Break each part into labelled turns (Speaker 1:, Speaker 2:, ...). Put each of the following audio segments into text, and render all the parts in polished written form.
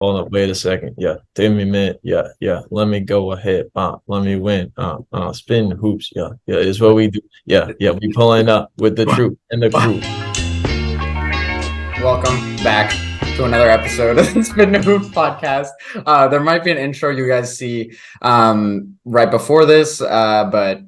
Speaker 1: Hold up, wait a second. Yeah, give me a minute. Yeah, yeah. Let me go ahead. Let me win. Spin hoops. Yeah, yeah. Is what we do. Yeah, yeah. We pulling up with the troop and the crew.
Speaker 2: Welcome back to another episode of the Spittin Hoops podcast. There might be an intro you guys see right before this, but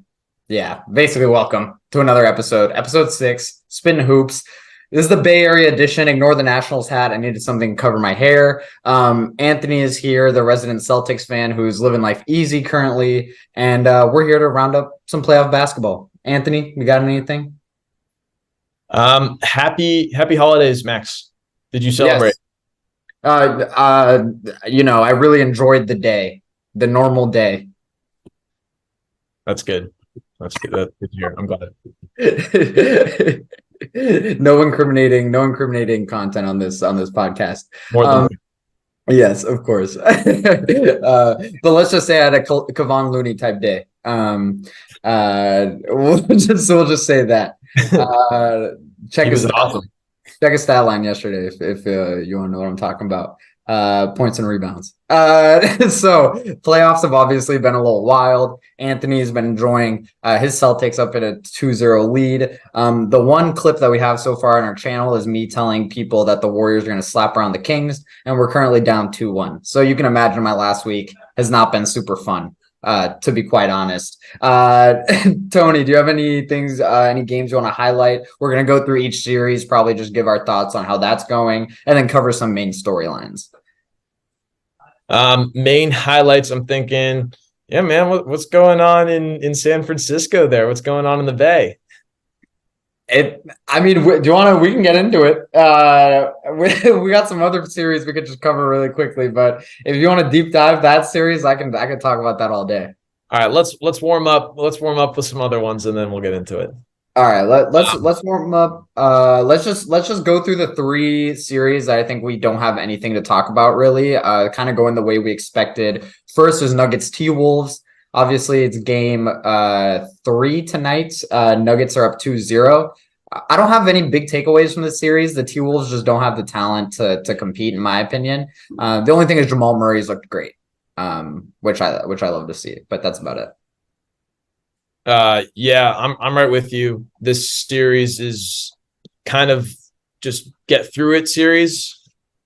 Speaker 2: yeah, basically, welcome to another episode 6, Spittin Hoops. This is the Bay Area edition. Ignore the Nationals hat. I needed something to cover my hair. Anthony is here, the resident Celtics fan who's living life easy currently, and we're here to round up some playoff basketball. Anthony, you got anything?
Speaker 1: Happy holidays, Max. Did you celebrate?
Speaker 2: Yes. I really enjoyed the day, the normal day.
Speaker 1: That's good. That's good. That's good to hear. I'm glad.
Speaker 2: No incriminating content on this podcast.
Speaker 1: More than
Speaker 2: Um, yes, of course. But let's just say I had a Kevon Looney type day. We'll just say that. Uh, check
Speaker 1: he
Speaker 2: his
Speaker 1: was awesome.
Speaker 2: check his stat line yesterday if you want to know what I'm talking about. Points and rebounds. So playoffs have obviously been a little wild. Anthony's been enjoying his Celtics up at a 2-0 lead. The one clip that we have so far on our channel is me telling people that the Warriors are going to slap around the Kings, and we're currently down 2-1. So you can imagine my last week has not been super fun. To be quite honest. Tony, do you have any games you want to highlight? We're going to go through each series, probably just give our thoughts on how that's going, and then cover some main storylines.
Speaker 1: Main highlights. I'm thinking, yeah, man. What's going on in San Francisco there? What's going on in the Bay?
Speaker 2: I mean, do you want to? We can get into it. We got some other series we could just cover really quickly, but if you want to deep dive that series, I can talk about that all day.
Speaker 1: All right, let's warm up. Let's warm up with some other ones, and then we'll get into it.
Speaker 2: All right, let's warm up. Let's just go through the three series that I think we don't have anything to talk about really. Kind of going the way we expected. First is Nuggets-T-Wolves. Obviously, it's game 3 tonight. Nuggets are up 2-0. I don't have any big takeaways from the series. The T-Wolves just don't have the talent to compete, in my opinion. The only thing is Jamal Murray's looked great, which I love to see. But that's about it.
Speaker 1: Yeah, I'm right with you. This series is kind of just get through it series,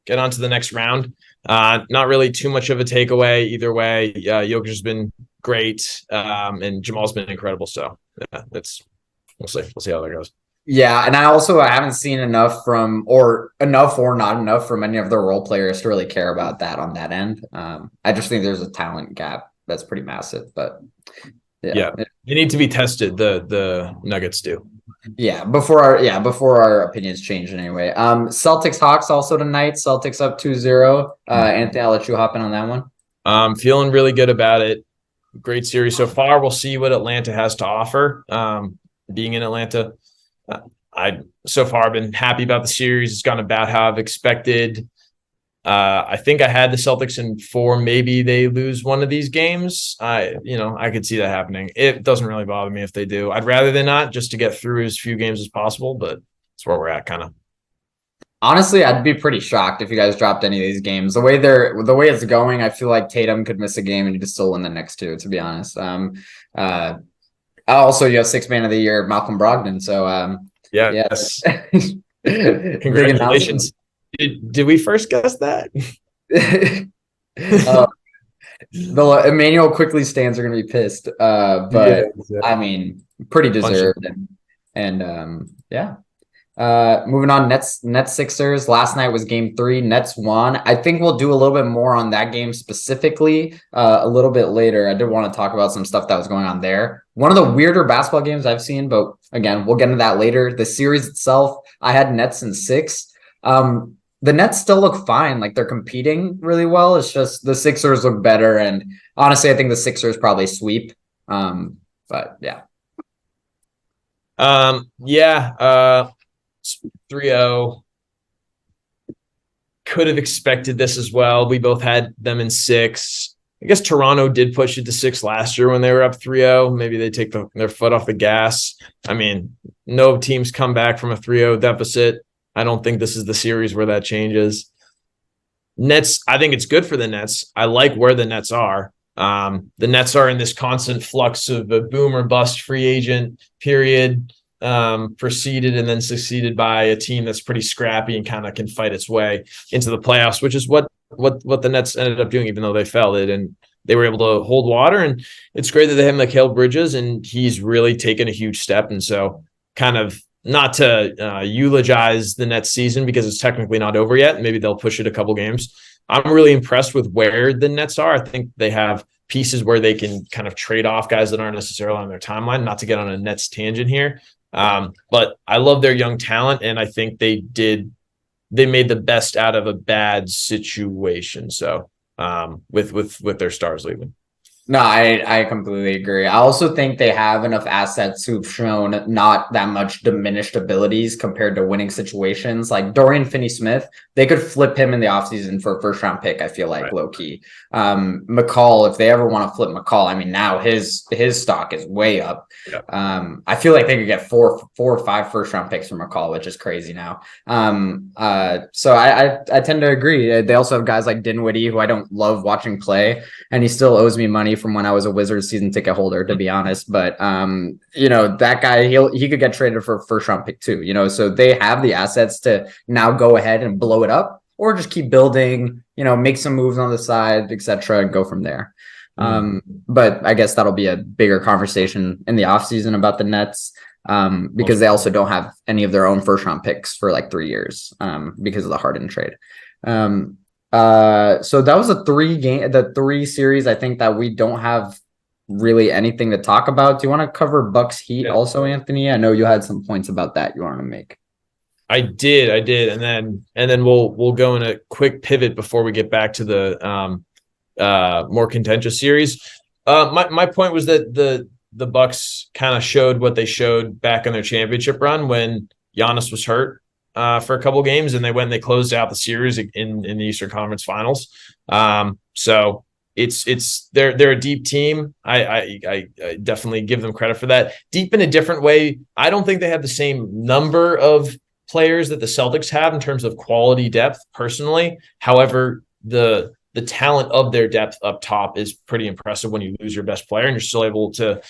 Speaker 1: get on to the next round. Not really too much of a takeaway either way. Jokic has been great, and Jamal's been incredible. So yeah, we'll see. We'll see how that goes.
Speaker 2: Yeah, and I haven't seen enough or not enough from any of the role players to really care about that on that end. I just think there's a talent gap that's pretty massive, but
Speaker 1: Yeah, they need to be tested. The Nuggets do.
Speaker 2: Before our opinions change anyway. Celtics-Hawks also tonight. Celtics up 2-0. Anthony, I'll let you hop in on that one.
Speaker 1: Feeling really good about it. Great series so far. We'll see what Atlanta has to offer. Being in Atlanta, I so far been happy about the series. It's gone about how I've expected. I think I had the Celtics in 4. Maybe they lose one of these games. I could see that happening. It doesn't really bother me if they do. I'd rather than not, just to get through as few games as possible. But that's where we're at, kind of.
Speaker 2: Honestly, I'd be pretty shocked if you guys dropped any of these games. The way it's going, I feel like Tatum could miss a game and you could still win the next two, to be honest. Also, you have 6 man of the year, Malcolm Brogdon. So
Speaker 1: Yes.
Speaker 2: big announcement.
Speaker 1: Congratulations. Did we first guess that?
Speaker 2: uh, the Emmanuel quickly stands are going to be pissed, but
Speaker 1: Yeah, exactly.
Speaker 2: I mean, pretty deserved, and yeah. Moving on, Nets Sixers. Last night was game 3. Nets won. I think we'll do a little bit more on that game specifically a little bit later. I did want to talk about some stuff that was going on there. One of the weirder basketball games I've seen, but again, we'll get into that later. The series itself, I had Nets in 6. The Nets still look fine. Like they're competing really well. It's just the Sixers look better. And honestly, I think the Sixers probably sweep. But yeah.
Speaker 1: Yeah. 3-0. Could have expected this as well. We both had them in 6. I guess Toronto did push it to 6 last year when they were up 3-0. Maybe they take their foot off the gas. I mean, no teams come back from a 3-0 deficit. I don't think this is the series where that changes. Nets, I think it's good for the Nets. I like where the Nets are. The Nets are in this constant flux of a boom or bust free agent period, preceded and then succeeded by a team that's pretty scrappy and kind of can fight its way into the playoffs, which is what the Nets ended up doing, even though they failed it. And they were able to hold water. And it's great that they have Mikal Bridges, and he's really taken a huge step. And so kind of not to eulogize the Nets season because it's technically not over yet. Maybe they'll push it a couple games. I'm really impressed with where the Nets are. I think they have pieces where they can kind of trade off guys that aren't necessarily on their timeline, not to get on a Nets tangent here. But I love their young talent, and I think they made the best out of a bad situation. So with their stars leaving.
Speaker 2: No, I completely agree. I also think they have enough assets who've shown not that much diminished abilities compared to winning situations. Like Dorian Finney-Smith, they could flip him in the offseason for a first-round pick, I feel like, low-key. McCall, if they ever want to flip McCall, I mean, now his stock is way up. Yeah. I feel like they could get four or five first-round picks from McCall, which is crazy now. So I tend to agree. They also have guys like Dinwiddie, who I don't love watching play, and he still owes me money from when I was a Wizards season ticket holder, to be honest. But that guy, he could get traded for a first round pick too. So they have the assets to now go ahead and blow it up, or just keep building. Make some moves on the side, etc., and go from there. But I guess that'll be a bigger conversation in the offseason about the Nets, because they also don't have any of their own first round picks for like 3 years, because of the Harden trade. So that was the three series. I think that we don't have really anything to talk about. Do you want to cover Bucks Heat also, Anthony? I know you had some points about that you wanted to make.
Speaker 1: I did, and then we'll go in a quick pivot before we get back to the more contentious series. My point was that the Bucks kind of showed what they showed back in their championship run when Giannis was hurt for a couple games, and they closed out the series in the Eastern Conference Finals. So they're a deep team. I definitely give them credit for that. Deep in a different way. I don't think they have the same number of players that the Celtics have in terms of quality depth personally. However, the talent of their depth up top is pretty impressive when you lose your best player and you're still able to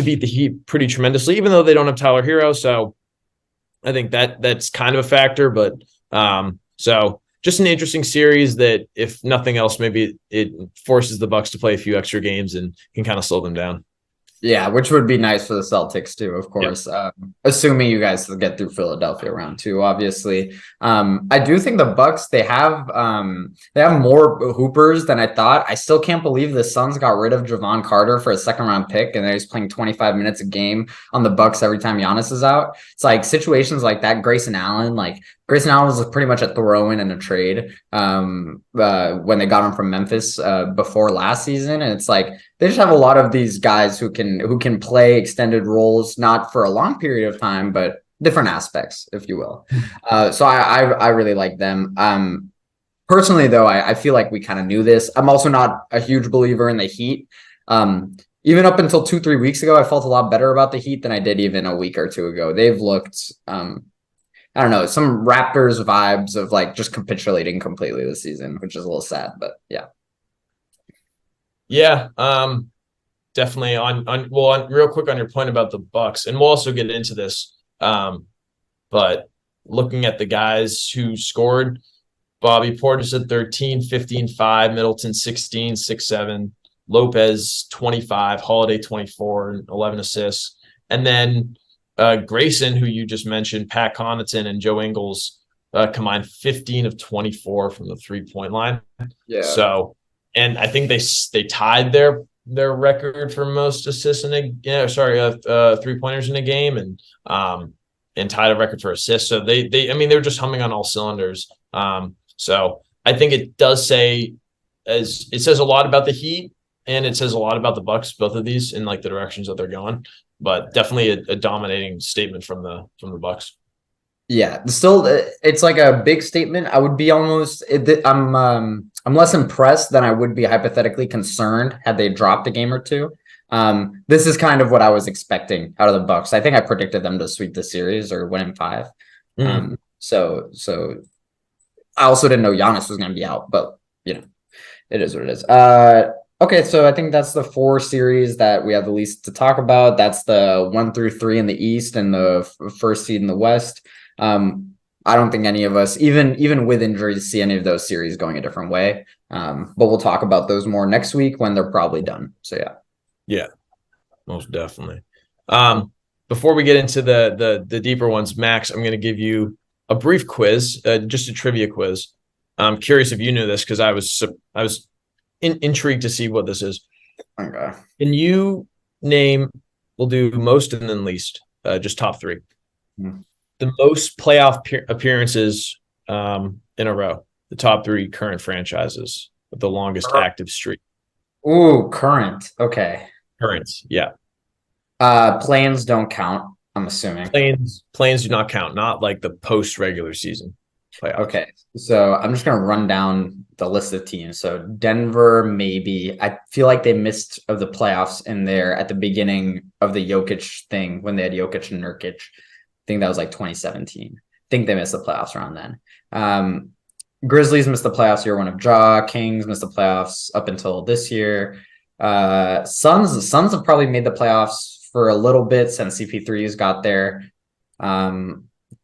Speaker 1: beat the Heat pretty tremendously, even though they don't have Tyler Hero. So I think that's kind of a factor, but so just an interesting series that, if nothing else, maybe it forces the Bucks to play a few extra games and can kind of slow them down.
Speaker 2: Yeah, which would be nice for the Celtics too, of course. Yep. Assuming you guys get through Philadelphia round 2, obviously. I do think the Bucks, they have more hoopers than I thought. I still can't believe the Suns got rid of Javon Carter for a second-round pick, and they're just playing 25 minutes a game on the Bucks every time Giannis is out. It's like situations like that. Grayson Allen was pretty much a throw-in and a trade when they got him from Memphis before last season, and it's like they just have a lot of these guys who can play extended roles, not for a long period of time, but different aspects, if you will. So I really like them. Personally, though, I feel like we kind of knew this. I'm also not a huge believer in the Heat. Even up until 2-3 weeks ago, I felt a lot better about the Heat than I did even a week or two ago. They've looked, I don't know, some Raptors vibes of like just capitulating completely this season, which is a little sad, but yeah.
Speaker 1: Yeah, definitely on real quick on your point about the Bucks, and we'll also get into this. But looking at the guys who scored, Bobby Portis at 13, 15, 5, Middleton 16, 6, 7, Lopez 25, Holiday 24, and 11 assists. And then Grayson, who you just mentioned, Pat Connaughton and Joe Ingles combined 15 of 24 from the 3-point line.
Speaker 2: Yeah.
Speaker 1: So, and I think they tied their record for most assists in a 3-pointers in a game, and tied a record for assists. So they're just humming on all cylinders. So I think it does it says a lot about the Heat, and it says a lot about the Bucks, both of these, in like the directions that they're going. But definitely a dominating statement from the Bucks.
Speaker 2: Yeah, still, it's like a big statement. I would be I'm less impressed than I would be hypothetically concerned had they dropped a game or two. This is kind of what I was expecting out of the Bucks. I think I predicted them to sweep the series or win in 5. So I also didn't know Giannis was going to be out, but it is what it is. Okay, so I think that's the 4 series that we have the least to talk about. That's the 1 through 3 in the East and the first seed in the West. I don't think any of us, even with injuries, see any of those series going a different way. But we'll talk about those more next week when they're probably done. So
Speaker 1: Yeah, most definitely. Before we get into the deeper ones, Max, I'm going to give you a brief quiz, just a trivia quiz. I'm curious if you knew this because I was intrigued to see what this is.
Speaker 2: Okay.
Speaker 1: Can you name? We'll do most and then least, just top 3. The most playoff appearances in a row. The top 3 current franchises with the longest active streak.
Speaker 2: Ooh, current. Okay.
Speaker 1: Current, yeah.
Speaker 2: Plans don't count, I'm assuming.
Speaker 1: Plans do not count, not like the post regular season playoffs.
Speaker 2: Okay, so I'm just gonna run down the list of teams. So Denver, maybe. I feel like they missed of the playoffs in there at the beginning of the Jokic thing when they had Jokic and Nurkic. I think that was like 2017. I think they missed the playoffs around then. Grizzlies missed the playoffs year 1 of Ja. Kings missed the playoffs up until this year. Suns have probably made the playoffs for a little bit since CP3's got there.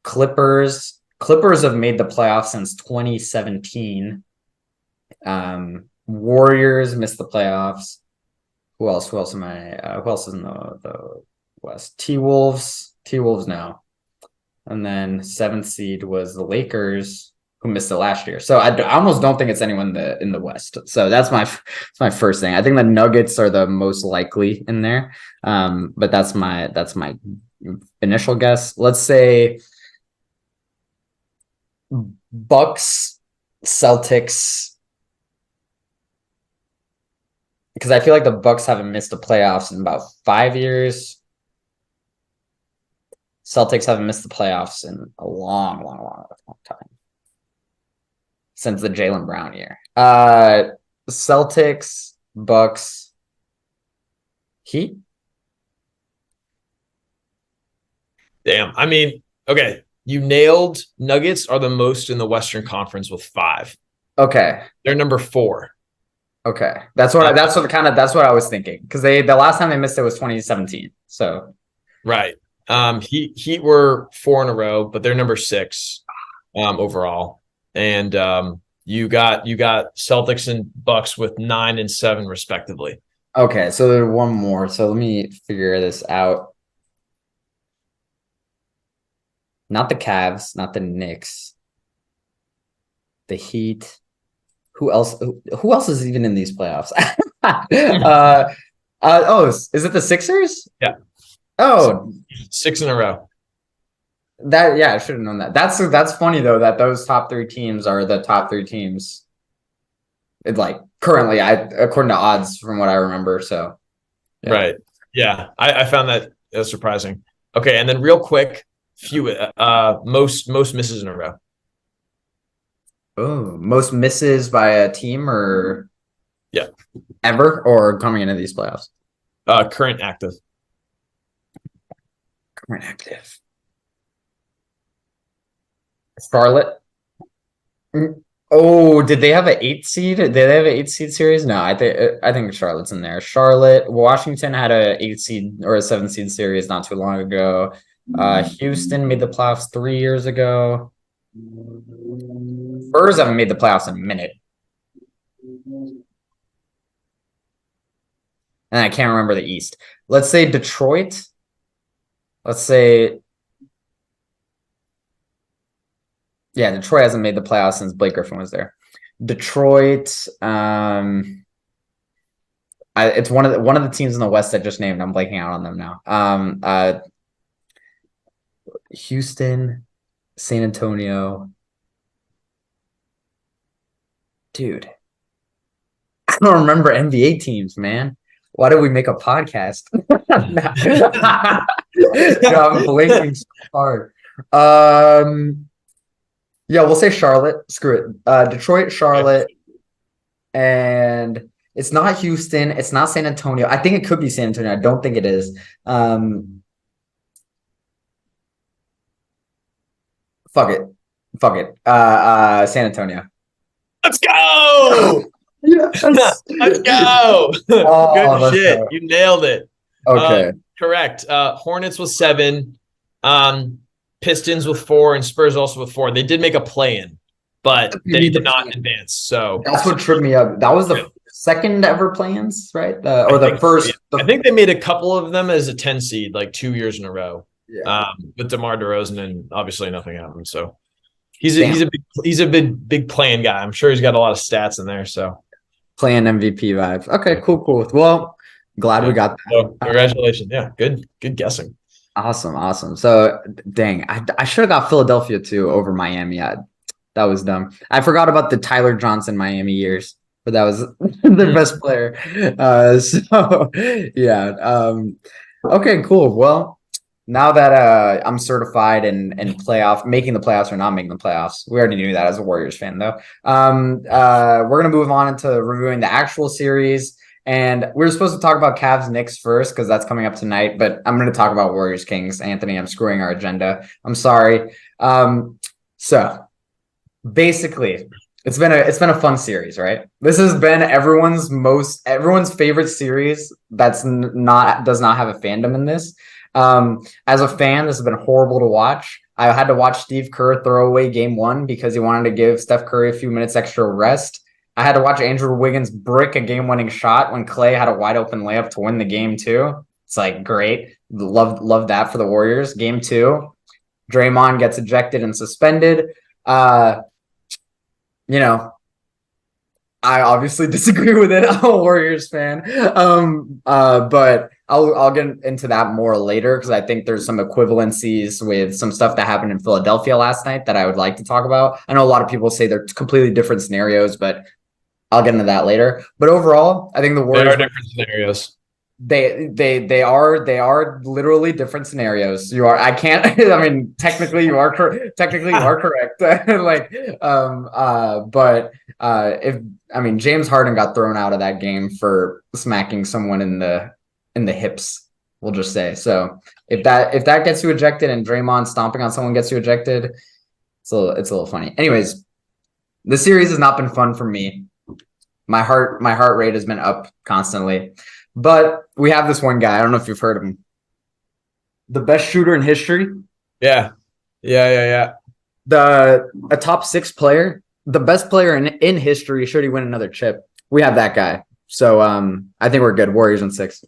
Speaker 2: Clippers have made the playoffs since 2017. Warriors missed the playoffs. Who else? Who else is in the West? T-Wolves now. And then 7th seed was the Lakers, who missed it last year. So I almost don't think it's anyone in the West. So that's my first thing. I think the Nuggets are the most likely in there. But that's my initial guess. Let's say Bucks, Celtics, because I feel like the Bucks haven't missed the playoffs in about 5 years. Celtics haven't missed the playoffs in a long time. Since the Jaylen Brown year. Celtics, Bucks, Heat.
Speaker 1: Damn. I mean, okay. You nailed Nuggets are the most in the Western Conference with 5.
Speaker 2: Okay.
Speaker 1: They're number 4.
Speaker 2: Okay. That's what I was thinking. Because the last time they missed it was 2017. So
Speaker 1: right. Heat were 4 in a row, but they're number 6 overall. And you got Celtics and Bucks with 9 and 7 respectively.
Speaker 2: Okay, so there's one more. So let me figure this out. Not the Cavs, not the Knicks. The Heat. Who else is even in these playoffs? Is it the Sixers?
Speaker 1: Yeah.
Speaker 2: Oh,
Speaker 1: 6 in a row.
Speaker 2: I should have known that. That's funny though that those top 3 teams are the top 3 teams. It's like currently, according to odds from what I remember. So,
Speaker 1: yeah. Right, yeah, I found that surprising. Okay, and then real quick, most misses in a row.
Speaker 2: Oh, most misses by a team or ever or coming into these playoffs?
Speaker 1: Current active.
Speaker 2: Charlotte. Oh, did they have an 8 seed? Did they have an 8 seed series? No, I think Charlotte's in there. Charlotte, Washington had a 8 seed or a 7 seed series not too long ago. Houston made the playoffs 3 years ago. Spurs haven't made the playoffs in a minute. And I can't remember the East. Let's say Detroit. Let's say, yeah, Detroit hasn't made the playoffs since Blake Griffin was there. Detroit, it's one of the teams in the West that just named. I'm blanking out on them now. Houston, San Antonio. Dude, I don't remember NBA teams, man. Why did we make a podcast? I'm blanking so hard. Yeah, we'll say Charlotte. Screw it. Detroit, Charlotte, and it's not Houston. It's not San Antonio. I think it could be San Antonio. I don't think it is. Fuck it. Fuck it. San Antonio.
Speaker 1: Let's go.
Speaker 2: Yes.
Speaker 1: Let's go.
Speaker 2: Oh,
Speaker 1: Good
Speaker 2: let's
Speaker 1: shit.
Speaker 2: go.
Speaker 1: You nailed it.
Speaker 2: Okay.
Speaker 1: Correct. Hornets with 7, Pistons with 4, and Spurs also with 4. They did make a play-in, but
Speaker 2: You
Speaker 1: they
Speaker 2: need to
Speaker 1: did not
Speaker 2: play.
Speaker 1: advance. So
Speaker 2: That's what tripped me up. That was the second ever plans, right?
Speaker 1: I
Speaker 2: Or the
Speaker 1: think, yeah,
Speaker 2: first.
Speaker 1: I think they made a couple of them as a 10 seed, like 2 years in a row.
Speaker 2: Yeah.
Speaker 1: With DeMar DeRozan, and obviously nothing happened. So
Speaker 2: Damn.
Speaker 1: he's a big playing guy. I'm sure he's got a lot of stats in there. So
Speaker 2: Playing MVP vibes. Okay, cool. Well, glad we
Speaker 1: yeah.
Speaker 2: got
Speaker 1: So
Speaker 2: that.
Speaker 1: congratulations. Yeah, good guessing.
Speaker 2: Awesome. So, dang, I should have got Philadelphia too over Miami. That was dumb. I forgot about the Tyler Johnson Miami years, but that was their best player. So yeah. Okay, cool. Well, now that I'm certified and playoff making the playoffs or not making the playoffs, we already knew that as a Warriors fan though. We're gonna move on into reviewing the actual series. And we were supposed to talk about Cavs-Knicks first because that's coming up tonight, but I'm going to talk about Warriors-Kings. Anthony, I'm screwing our agenda. I'm sorry. So basically, it's been a fun series, right? This has been everyone's favorite series that's not does not have a fandom in this. As a fan, this has been horrible to watch. I had to watch Steve Kerr throw away game 1 because he wanted to give Steph Curry a few minutes extra rest. I had to watch Andrew Wiggins brick a game-winning shot when Clay had a wide open layup to win the game too. It's like great. Love that for the Warriors. Game 2, Draymond gets ejected and suspended. Uh, you know, I obviously disagree with it. I'm a Warriors fan. But I'll get into that more later because I think there's some equivalencies with some stuff that happened in Philadelphia last night that I would like to talk about. I know a lot of people say they're completely different scenarios, but I'll get into that later. But overall, I think the
Speaker 1: There
Speaker 2: Warriors
Speaker 1: are different scenarios.
Speaker 2: they are literally different scenarios. You are I can't I mean technically you are correct. Like but if I mean James Harden got thrown out of that game for smacking someone in the hips, we'll just say. So if that gets you ejected and Draymond stomping on someone gets you ejected, it's a little funny. Anyways, the series has not been fun for me. My heart rate has been up constantly. But we have this one guy. I don't know if you've heard of him. The best shooter in history,
Speaker 1: Yeah. Yeah.
Speaker 2: a top 6 player, the best player in history. Should he win another chip? We have that guy. So I think we're good. Warriors in 6.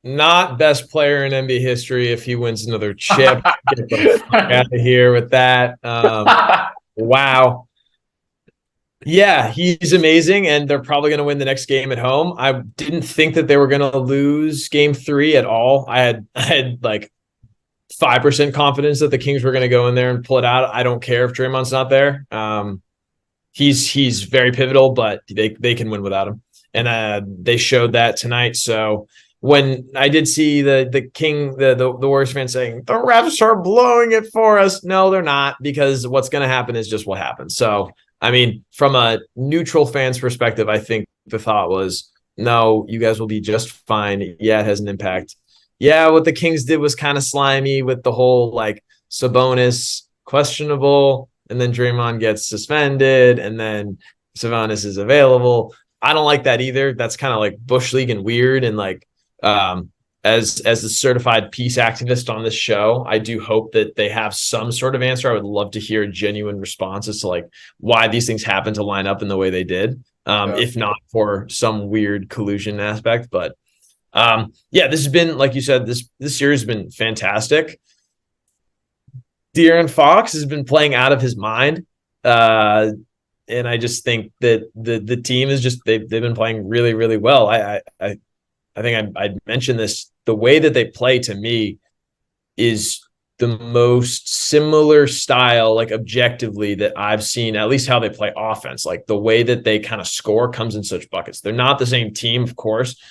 Speaker 1: Not best player in NBA history if he wins another chip. Get the fuck out of here with that. Wow. Yeah, he's amazing, and they're probably going to win the next game at home. I didn't think that they were going to lose game 3 at all. I had like 5% confidence that the Kings were going to go in there and pull it out. I don't care if Draymond's not there. He's very pivotal, but they can win without him, and they showed that tonight. So when I did see the Warriors fans saying the refs are blowing it for us, no, they're not, because what's going to happen is just what happens. So I mean, from a neutral fan's perspective, I think the thought was, no, you guys will be just fine. Yeah, it has an impact. Yeah, what the Kings did was kind of slimy with the whole like Sabonis questionable, and then Draymond gets suspended, and then Sabonis is available. I don't like that either. That's kind of like Bush League and weird. And like, as a certified peace activist on this show, I do hope that they have some sort of answer. I would love to hear a genuine response as to like why these things happen to line up in the way they did, if not for some weird collusion aspect. But yeah, this has been, like you said, this series has been fantastic. De'Aaron Fox has been playing out of his mind. And I just think that the team is just they've been playing really, really well. I think I mentioned this. The way that they play to me is the most similar style, like objectively, that I've seen, at least how they play offense. Like the way that they kind of score comes in such buckets. They're not the same team, of course.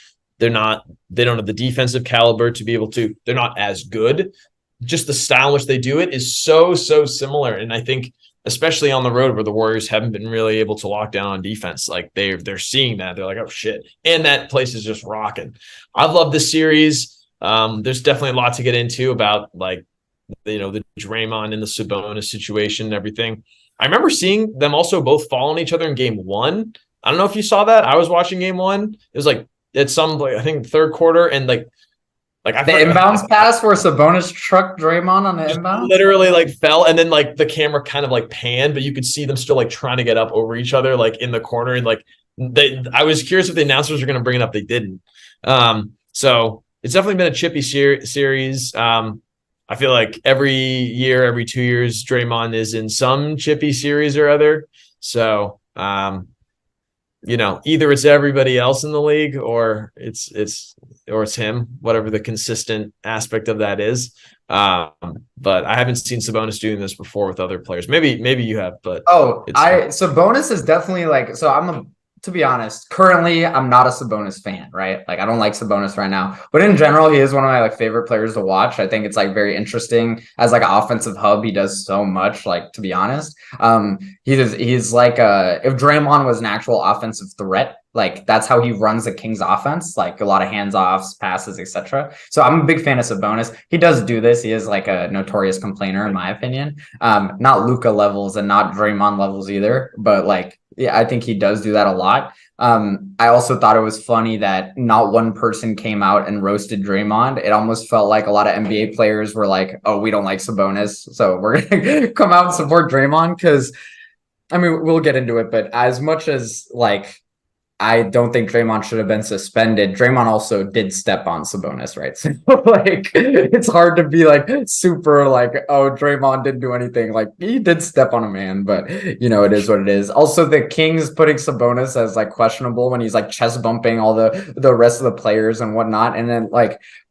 Speaker 1: They don't have the defensive caliber to be able to, they're not as good. Just the style in which they do it is so similar. And I think, especially on the road where the Warriors haven't been really able to lock down on defense, like they're seeing that. They're like, oh shit. And that place is just rocking. I've loved this series. There's definitely a lot to get into about like the Draymond and the Sabonis situation and everything. I remember seeing them also both fall on each other in game one. I don't know if you saw that. I was watching game one. It was like it's some I think third quarter, and I
Speaker 2: The inbounds pass where Sabonis trucked Draymond on the inbound
Speaker 1: literally like fell, and then like the camera kind of like panned, but you could see them still like trying to get up over each other like in the corner, and like I was curious if the announcers were going to bring it up. They didn't. So it's definitely been a chippy series. I feel like every year, every 2 years, Draymond is in some chippy series or other. So, either it's everybody else in the league or it's him, whatever the consistent aspect of that is. But I haven't seen Sabonis doing this before with other players. Maybe you have, but
Speaker 2: Sabonis is definitely to be honest, currently I'm not a Sabonis fan, right? Like I don't like Sabonis right now, but in general, he is one of my favorite players to watch. I think it's very interesting as an offensive hub. He does so much. To be honest, he's like if Draymond was an actual offensive threat, that's how he runs the Kings offense, a lot of hands-offs, passes, etc. So I'm a big fan of Sabonis. He does do this. He is a notorious complainer in my opinion. Not Luka levels and not Draymond levels either, but yeah, I think he does do that a lot. I also thought it was funny that not one person came out and roasted Draymond. It almost felt like a lot of NBA players were like, oh, we don't like Sabonis, so we're going to come out and support Draymond. Because, I mean, we'll get into it, but as much as I don't think Draymond should have been suspended, Draymond also did step on Sabonis, right? So it's hard to be super oh, Draymond didn't do anything. He did step on a man, but it is what it is. Also, the Kings putting Sabonis as questionable when he's chest bumping all the rest of the players and whatnot. And then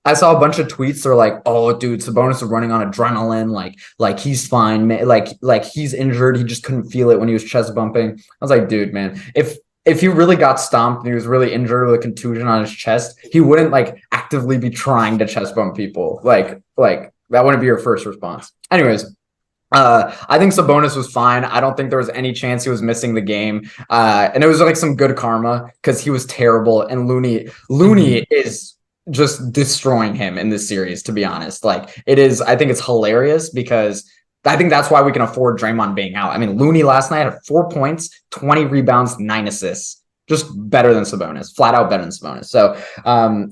Speaker 2: I saw a bunch of tweets that are oh, dude, Sabonis is running on adrenaline. He's fine, man. He's injured. He just couldn't feel it when he was chest bumping. I was like, dude, man, if he really got stomped and he was really injured with a contusion on his chest, he wouldn't actively be trying to chest bump people. That wouldn't be your first response. Anyways, I think Sabonis was fine. I don't think there was any chance he was missing the game. And it was some good karma because he was terrible. And Looney is just destroying him in this series, to be honest. I think it's hilarious because I think that's why we can afford Draymond being out. I mean, Looney last night had 4 points, 20 rebounds, 9 assists. Just better than Sabonis, flat out better than Sabonis. So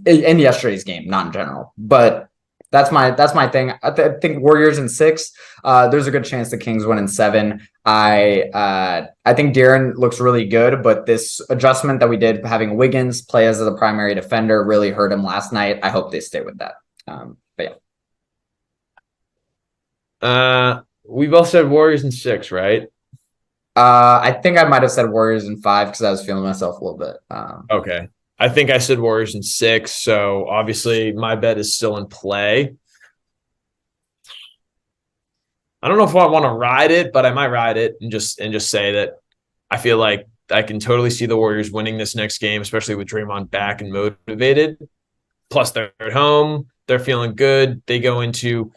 Speaker 2: in yesterday's game, not in general. But that's my thing. I think Warriors in 6. There's a good chance the Kings win in 7. I think De'Aaron looks really good, but this adjustment that we did, having Wiggins play as the primary defender, really hurt him last night. I hope they stay with that. But yeah.
Speaker 1: We both said Warriors in 6, right?
Speaker 2: I think I might have said Warriors in 5 because I was feeling myself a little bit.
Speaker 1: Okay. I think I said Warriors in 6, so obviously my bet is still in play. I don't know if I want to ride it, but I might ride it and just say that I feel like I can totally see the Warriors winning this next game, especially with Draymond back and motivated. Plus, they're at home. They're feeling good. They go into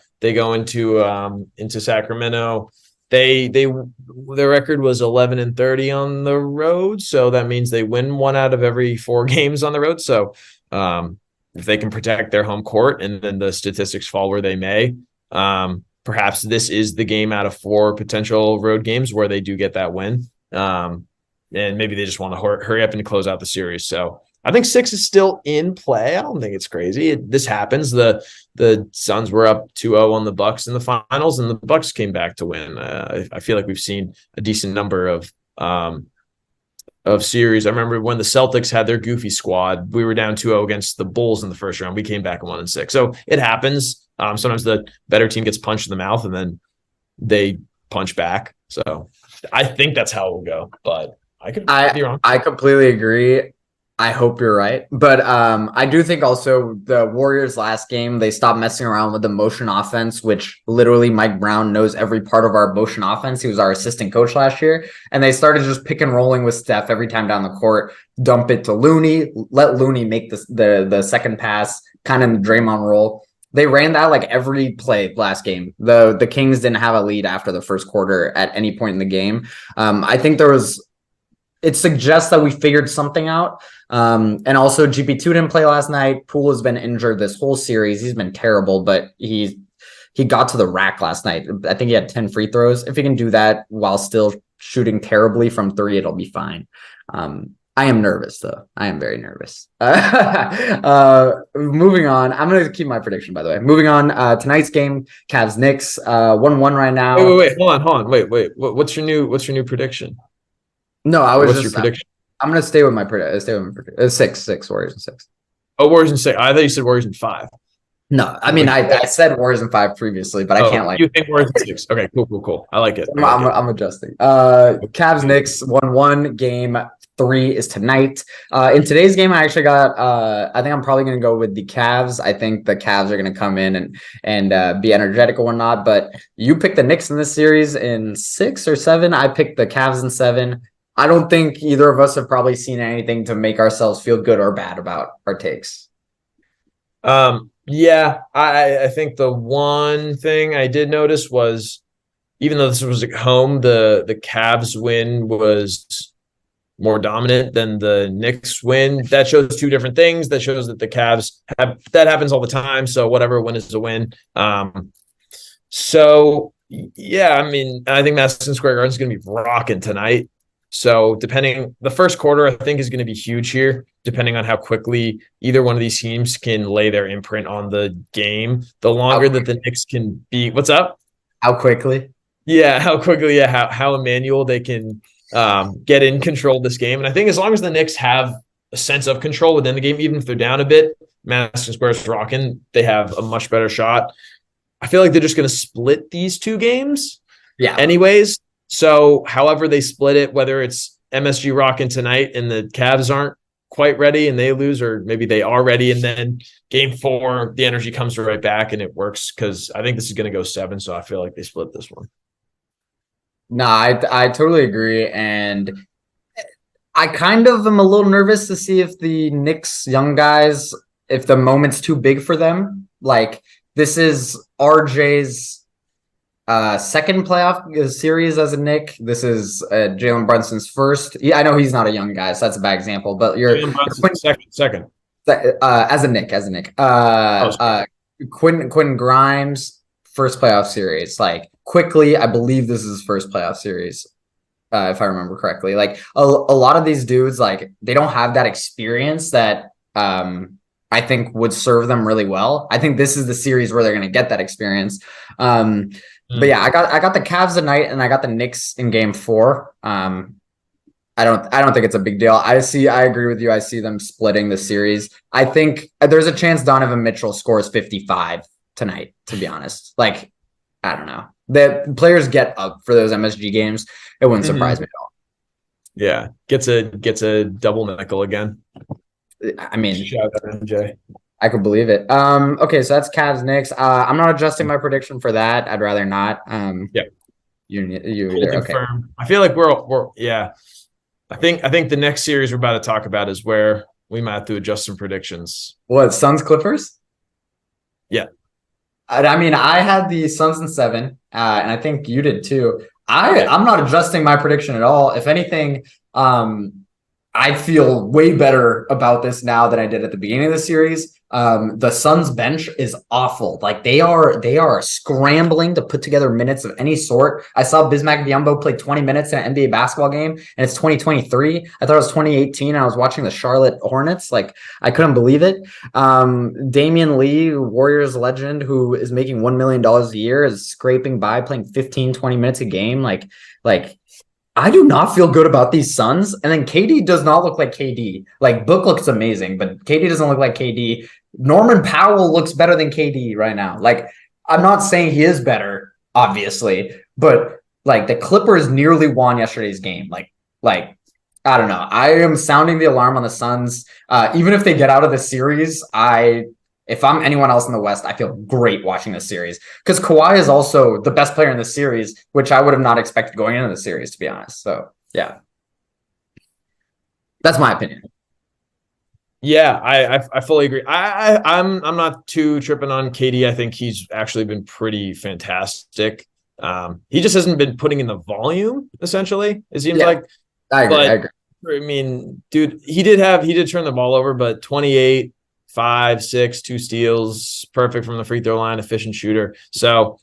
Speaker 1: Sacramento. Their record was 11-30 on the road, so that means they win 1 out of every 4 games on the road. So if they can protect their home court and then the statistics fall where they may, perhaps this is the game out of 4 potential road games where they do get that win. And maybe they just want to hurry up and close out the series. So I think 6 is still in play. I don't think it's crazy. This happens. The Suns were up 2-0 on the Bucks in the finals, and the Bucks came back to win. I feel like we've seen a decent number of series. I remember when the Celtics had their goofy squad, we were down 2-0 against the Bulls in the first round. We came back and won in 6. So it happens. Sometimes the better team gets punched in the mouth, and then they punch back. So I think that's how it will go, but I could be wrong.
Speaker 2: I completely agree. I hope you're right. But I do think also the Warriors last game, they stopped messing around with the motion offense, which literally Mike Brown knows every part of our motion offense. He was our assistant coach last year. And they started just pick and rolling with Steph every time down the court, dump it to Looney, let Looney make the second pass, kind of in the Draymond role. They ran that every play last game. The Kings didn't have a lead after the first quarter at any point in the game. I think it suggests that we figured something out. And also GP2 didn't play last night. Poole has been injured this whole series. He's been terrible, but he he got to the rack last night. I think he had 10 free throws. If he can do that while still shooting terribly from three, it'll be fine. I am nervous though. I am very nervous. Moving on. I'm going to keep my prediction, by the way. Moving on. Tonight's game, Cavs-Knicks, 1-1 right now.
Speaker 1: Wait. Hold on. Wait. What's your new prediction?
Speaker 2: No,
Speaker 1: What's your prediction?
Speaker 2: I'm going to stay with my prediction. 6 Warriors in 6.
Speaker 1: Oh, Warriors in 6. I thought you said Warriors in 5.
Speaker 2: No, I mean, I said Warriors in 5 previously, but I can't
Speaker 1: You think Warriors in 6? Okay, cool. I like it.
Speaker 2: I'm adjusting. Cavs-Knicks 1-1. Game 3 is tonight. In today's game, I actually got. I think I'm probably going to go with the Cavs. I think the Cavs are going to come in and be energetic or whatnot. But you picked the Knicks in this series in 6 or 7. I picked the Cavs in 7. I don't think either of us have probably seen anything to make ourselves feel good or bad about our takes.
Speaker 1: Yeah, I think the one thing I did notice was, even though this was at home, the Cavs win was more dominant than the Knicks win. That shows two different things. That shows that the Cavs that happens all the time. So whatever, win is a win. So yeah, I mean, I think Madison Square Garden is going to be rocking tonight. So the first quarter, I think, is going to be huge here, depending on how quickly either one of these teams can lay their imprint on the game. The longer that the Knicks can be, what's up?
Speaker 2: How quickly?
Speaker 1: Yeah, how quickly, yeah, how Emmanuel they can get in control of this game. And I think as long as the Knicks have a sense of control within the game, even if they're down a bit, Madison Square's rocking, they have a much better shot. I feel like they're just going to split these two games.
Speaker 2: Yeah.
Speaker 1: Anyways. So however they split it, whether it's MSG rocking tonight and the Cavs aren't quite ready and they lose, or maybe they are ready and then game 4, the energy comes right back and it works, because I think this is going to go 7. So I feel like they split this one.
Speaker 2: No, I totally agree. And I kind of am a little nervous to see if the Knicks young guys, if the moment's too big for them. Like, this is RJ's second playoff series as a Knick. This is Jalen Brunson's first. Yeah, I know he's not a young guy, so that's a bad example. But you're
Speaker 1: second.
Speaker 2: As a Knick. Quentin Grimes, first playoff series. Like, quickly, I believe this is his first playoff series, if I remember correctly. Like, a lot of these dudes, like, they don't have that experience that I think would serve them really well. I think this is the series where they're going to get that experience. But yeah, I got the Cavs tonight, and I got the Knicks in game 4. I don't think it's a big deal. I agree with you. I see them splitting the series. I think there's a chance Donovan Mitchell scores 55 tonight, to be honest. Like, I don't know. The players get up for those MSG games. It wouldn't surprise me at all.
Speaker 1: Yeah. Gets a double nickel again.
Speaker 2: I mean,
Speaker 1: shout out to MJ.
Speaker 2: I could believe it. Okay, so that's Cavs Knicks. I'm not adjusting my prediction for that. I'd rather not.
Speaker 1: Yeah.
Speaker 2: You
Speaker 1: cool,
Speaker 2: either. Okay.
Speaker 1: I feel like we're yeah. I think the next series we're about to talk about is where we might have to adjust some predictions.
Speaker 2: What, Suns Clippers?
Speaker 1: Yeah.
Speaker 2: I mean, I had the Suns in 7, and I think you did too. I'm not adjusting my prediction at all. If anything, I feel way better about this now than I did at the beginning of the series. The Suns bench is awful. Like, they are scrambling to put together minutes of any sort. I saw Bismack Biyombo play 20 minutes in an NBA basketball game, and it's 2023. I thought it was 2018, and I was watching the Charlotte Hornets. Like, I couldn't believe it. Damian Lee, Warriors legend, who is making $1 million a year, is scraping by playing 15, 20 minutes a game. Like I do not feel good about these Suns. And then KD does not look like KD. Like, Book looks amazing, but KD doesn't look like KD. Norman Powell looks better than KD right now. Like, I'm not saying he is better, obviously, but like, the Clippers nearly won yesterday's game. Like I don't know. I am sounding the alarm on the Suns. Even if they get out of the series, if I'm anyone else in the West, I feel great watching this series, because Kawhi is also the best player in the series, which I would have not expected going into the series, to be honest. So yeah, that's my opinion.
Speaker 1: Yeah, I fully agree. I'm not too tripping on KD. I think he's actually been pretty fantastic. He just hasn't been putting in the volume, essentially, it seems like. I agree.
Speaker 2: I agree.
Speaker 1: I mean, dude, he did turn the ball over, but 28, 5, 6, 2 steals, perfect from the free throw line, efficient shooter. So,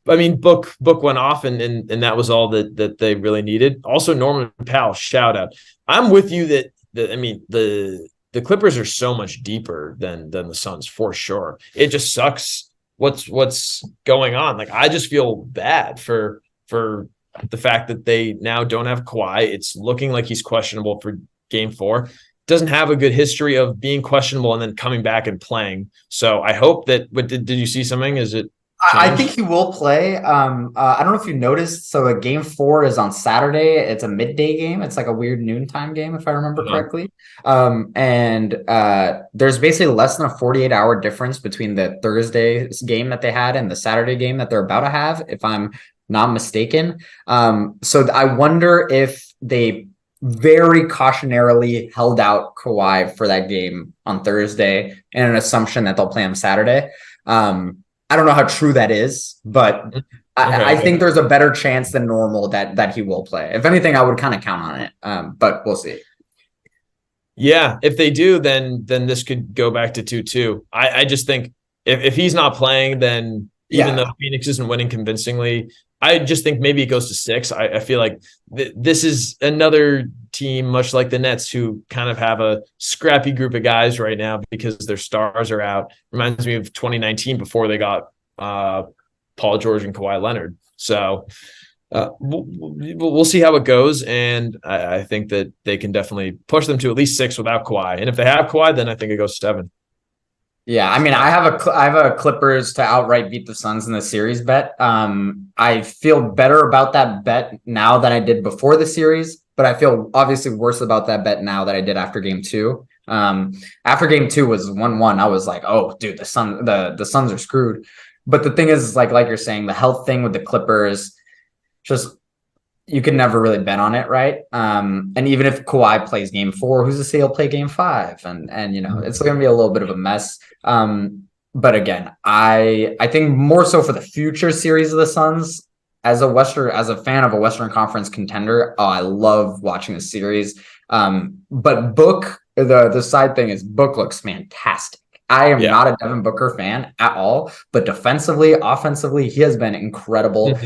Speaker 1: I mean, Book went off, and that was all that they really needed. Also, Norman Powell, shout out. I'm with you that I mean, the Clippers are so much deeper than the Suns for sure. It just sucks what's going on. Like, I just feel bad for the fact that they now don't have Kawhi. It's looking like he's questionable for game 4. Doesn't have a good history of being questionable and then coming back and playing. So I hope that. But did you see something? Is it?
Speaker 2: I think he will play. I don't know if you noticed. So game 4 is on Saturday. It's a midday game. It's like a weird noontime game, if I remember correctly. And there's basically less than a 48-hour difference between the Thursday game that they had and the Saturday game that they're about to have, if I'm not mistaken. So I wonder if they very cautionarily held out Kawhi for that game on Thursday in an assumption that they'll play him Saturday. I don't know how true that is, but I think there's a better chance than normal that he will play. If anything, I would kind of count on it, but we'll see.
Speaker 1: Yeah, if they do, then this could go back to 2-2. I just think if he's not playing, then even though Phoenix isn't winning convincingly, I just think maybe it goes to 6. I feel like this is another team, much like the Nets, who kind of have a scrappy group of guys right now because their stars are out. Reminds me of 2019 before they got Paul George and Kawhi Leonard. So we'll see how it goes, and I think that they can definitely push them to at least 6 without Kawhi. And if they have Kawhi, then I think it goes 7.
Speaker 2: Yeah, I mean, I have a Clippers to outright beat the Suns in the series bet. I feel better about that bet now than I did before the series, but I feel obviously worse about that bet now that I did after game 2. After game 2 was 1-1, I was like, oh, dude, the Suns are screwed. But the thing is, like you're saying, the health thing with the Clippers, just you can never really bet on it, right? And even if Kawhi plays game 4, who's to say he'll play game 5? And you know, it's going to be a little bit of a mess. But again, I think more so for the future series of the Suns, as a fan of a Western Conference contender, I love watching the series. But Book, the side thing is Book looks fantastic. I am not a Devin Booker fan at all, but defensively, offensively, he has been incredible.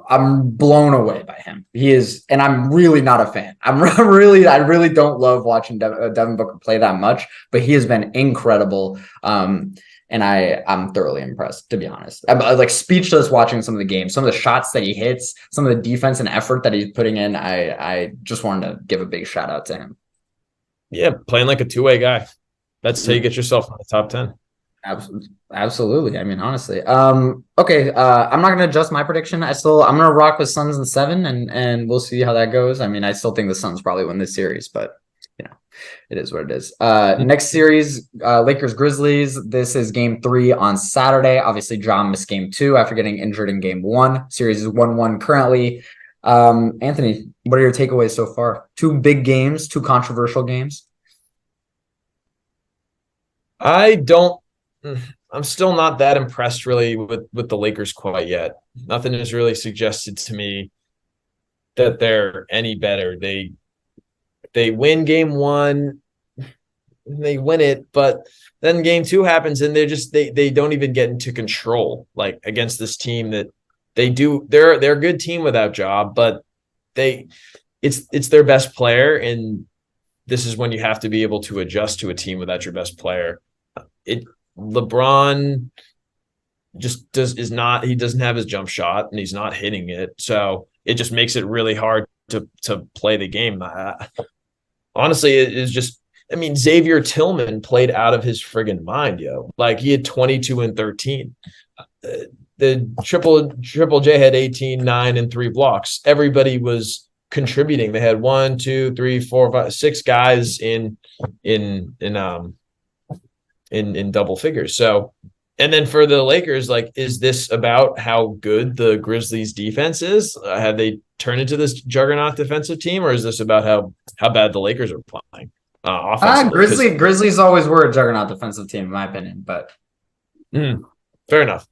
Speaker 2: I'm blown away by him. He is, and I'm really not a fan. I really don't love watching Devin Booker play that much, but he has been incredible. And I'm thoroughly impressed, to be honest. I'm like speechless watching some of the games, some of the shots that he hits, some of the defense and effort that he's putting in. I just wanted to give a big shout out to him.
Speaker 1: Yeah, playing like a two-way guy. That's how you get yourself in the top 10.
Speaker 2: Absolutely. I mean, honestly. Okay. I'm not gonna adjust my prediction. I'm gonna rock with Suns in 7, and we'll see how that goes. I mean, I still think the Suns probably win this series, but you know, it is what it is. Next series, Lakers Grizzlies. This is game 3 on Saturday. Obviously, John missed game 2 after getting injured in game 1. Series is 1-1 currently. Anthony, what are your takeaways so far? 2 big games, 2 controversial games.
Speaker 1: I'm still not that impressed really with the Lakers quite yet. Nothing has really suggested to me that they're any better. They win game 1, they win it, but then game 2 happens and they don't even get into control, like against this team that they do. They're a good team without Ja, but it's their best player, and this is when you have to be able to adjust to a team without your best player. LeBron just doesn't have his jump shot, and he's not hitting it. So it just makes it really hard to play the game. Honestly, it is just, I mean, Xavier Tillman played out of his friggin' mind, yo. Like, he had 22 and 13. The Triple J had 18, 9, and 3 blocks. Everybody was contributing. They had 1, 2, 3, 4, 5, 6 guys in double figures. So, and then for the Lakers, like, is this about how good the Grizzlies defense is? Have they turned into this juggernaut defensive team, or is this about how bad the Lakers are playing offensively?
Speaker 2: Grizzlies always were a juggernaut defensive team, in my opinion, but
Speaker 1: fair enough.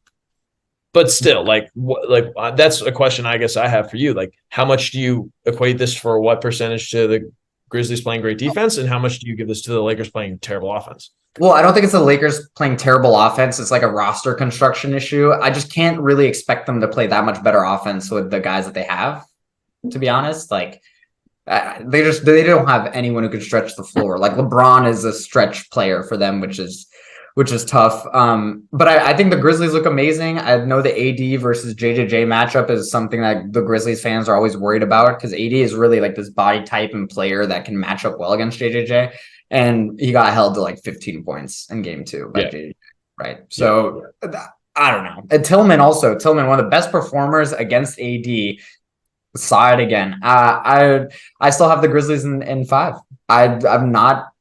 Speaker 1: But still, that's a question I guess I have for you. Like, how much do you equate this for? What percentage to the Grizzlies playing great defense, and how much do you give this to the Lakers playing terrible offense?
Speaker 2: Well, I don't think it's the Lakers playing terrible offense. It's like a roster construction issue. I just can't really expect them to play that much better offense with the guys that they have, to be honest. Like, they don't have anyone who can stretch the floor. Like LeBron is a stretch player for them, which is tough. But I think the Grizzlies look amazing. I know the AD versus JJJ matchup is something that the Grizzlies fans are always worried about because AD is really like this body type and player that can match up well against JJJ. And he got held to like 15 points in game 2 by JJJ, right? So I don't know. And Tillman, one of the best performers against AD. Saw it again. I still have the Grizzlies in 5. I've not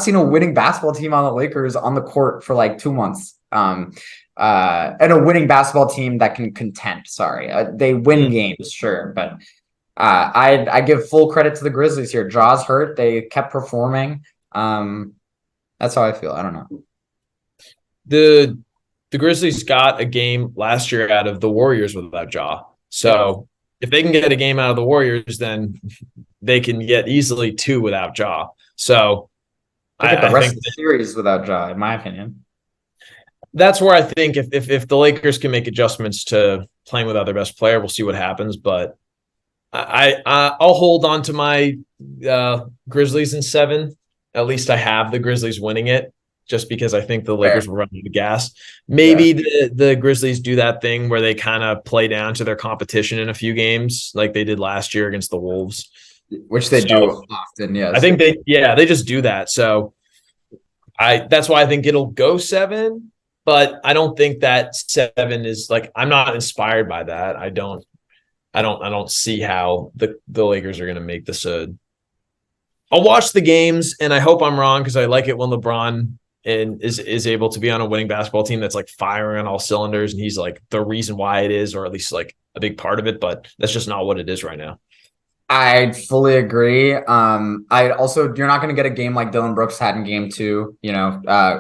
Speaker 2: seen a winning basketball team on the Lakers on the court for like 2 months. And a winning basketball team that can contend. Sorry, they win games, sure, but I give full credit to the Grizzlies here. Jaw's hurt. They kept performing. That's how I feel. I don't know.
Speaker 1: The Grizzlies got a game last year out of the Warriors without Ja. So if they can get a game out of the Warriors, then they can get easily 2 without Ja. So
Speaker 2: I think the rest of the series without Ja, in my opinion.
Speaker 1: That's where I think if the Lakers can make adjustments to playing without their best player, we'll see what happens. But I'll hold on to my Grizzlies in 7. At least I have the Grizzlies winning it, just because I think the Lakers will run out of gas. Maybe the Grizzlies do that thing where they kind of play down to their competition in a few games, like they did last year against the Wolves,
Speaker 2: which they do often. Yes,
Speaker 1: I think they just do that. So that's why I think it'll go 7. But I don't think that 7 is like, I'm not inspired by that. I don't see how the Lakers are going to make this I'll watch the games, and I hope I'm wrong because I like it when LeBron is able to be on a winning basketball team that's like firing on all cylinders, and he's like the reason why it is, or at least like a big part of it. But that's just not what it is right now.
Speaker 2: I fully agree. You're not going to get a game like Dylan Brooks had in game 2,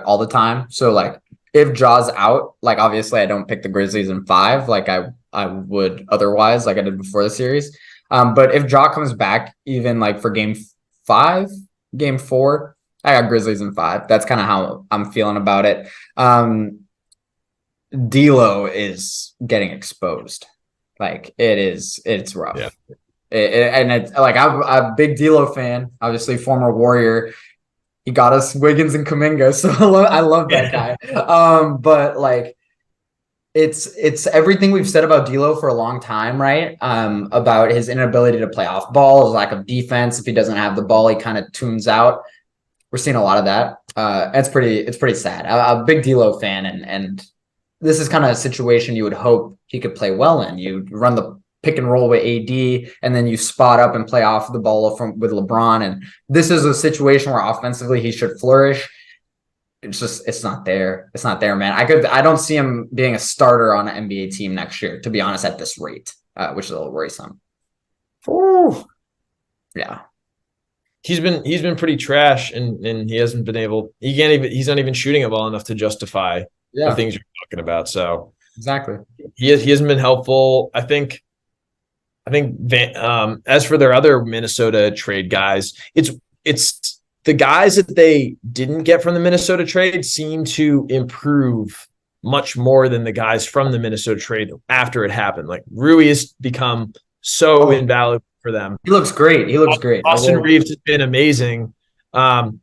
Speaker 2: all the time. So like if Ja's out, like obviously I don't pick the Grizzlies in 5 like I would otherwise, like I did before the series. But if Ja comes back, even like for game 5, game 4, I got Grizzlies in 5. That's kind of how I'm feeling about it. D'Lo is getting exposed. Like it's rough.
Speaker 1: Yeah.
Speaker 2: And it's like I'm a big D'Lo fan, obviously former Warrior. He got us Wiggins and Kuminga, so I love that guy. But like it's everything we've said about D'Lo for a long time, right? About his inability to play off ball, his lack of defense. If he doesn't have the ball, he kind of tunes out. We're seeing a lot of that. It's pretty sad. I'm a big D'Lo fan, and this is kind of a situation you would hope he could play well in. You run the pick and roll with AD, and then you spot up and play off the ball with LeBron. And this is a situation where offensively he should flourish. It's not there. It's not there, man. I don't see him being a starter on an NBA team next year, to be honest, at this rate, which is a little worrisome.
Speaker 1: Ooh.
Speaker 2: Yeah.
Speaker 1: He's been pretty trash, and he hasn't been able. He's not even shooting it well enough to justify the things you're talking about. So
Speaker 2: exactly,
Speaker 1: he hasn't been helpful. I think as for their other Minnesota trade guys, it's the guys that they didn't get from the Minnesota trade seem to improve much more than the guys from the Minnesota trade after it happened. Like Rui has become so invaluable for them.
Speaker 2: He looks great.
Speaker 1: Austin Reeves has been amazing. And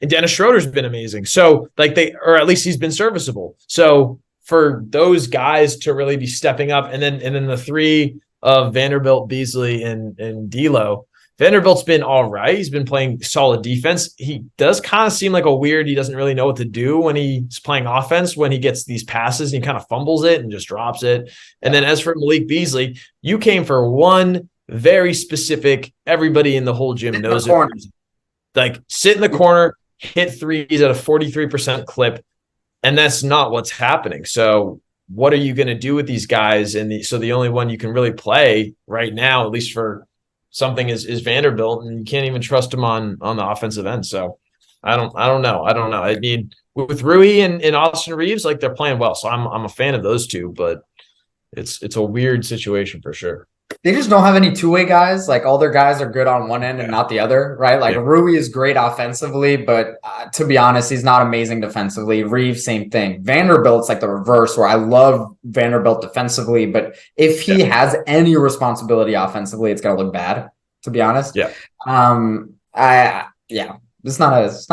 Speaker 1: Dennis Schroeder's been amazing. So or at least he's been serviceable. So for those guys to really be stepping up, and then the 3 of Vanderbilt, Beasley, and D'Lo. Vanderbilt's been all right. He's been playing solid defense. He does kind of seem like he doesn't really know what to do when he's playing offense, when he gets these passes and he kind of fumbles it and just drops it. And then as for Malik Beasley, you came for one very specific, everybody in the whole gym knows it. Like sit in the corner, hit threes at a 43% clip. And that's not what's happening. So what are you going to do with these guys? And so the only one you can really play right now, at least for something, is Vanderbilt, and you can't even trust him on the offensive end. So I don't know. I mean, with Rui and Austin Reeves, like they're playing well. So I'm a fan of those two, but it's a weird situation for sure.
Speaker 2: They just don't have any two-way guys. Like all their guys are good on one end and not the other, right? Like Rui is great offensively, but to be honest, he's not amazing defensively. Reeves, same thing. Vanderbilt's like the reverse, where I love Vanderbilt defensively, but if he has any responsibility offensively, it's gonna look bad. To be honest, it's not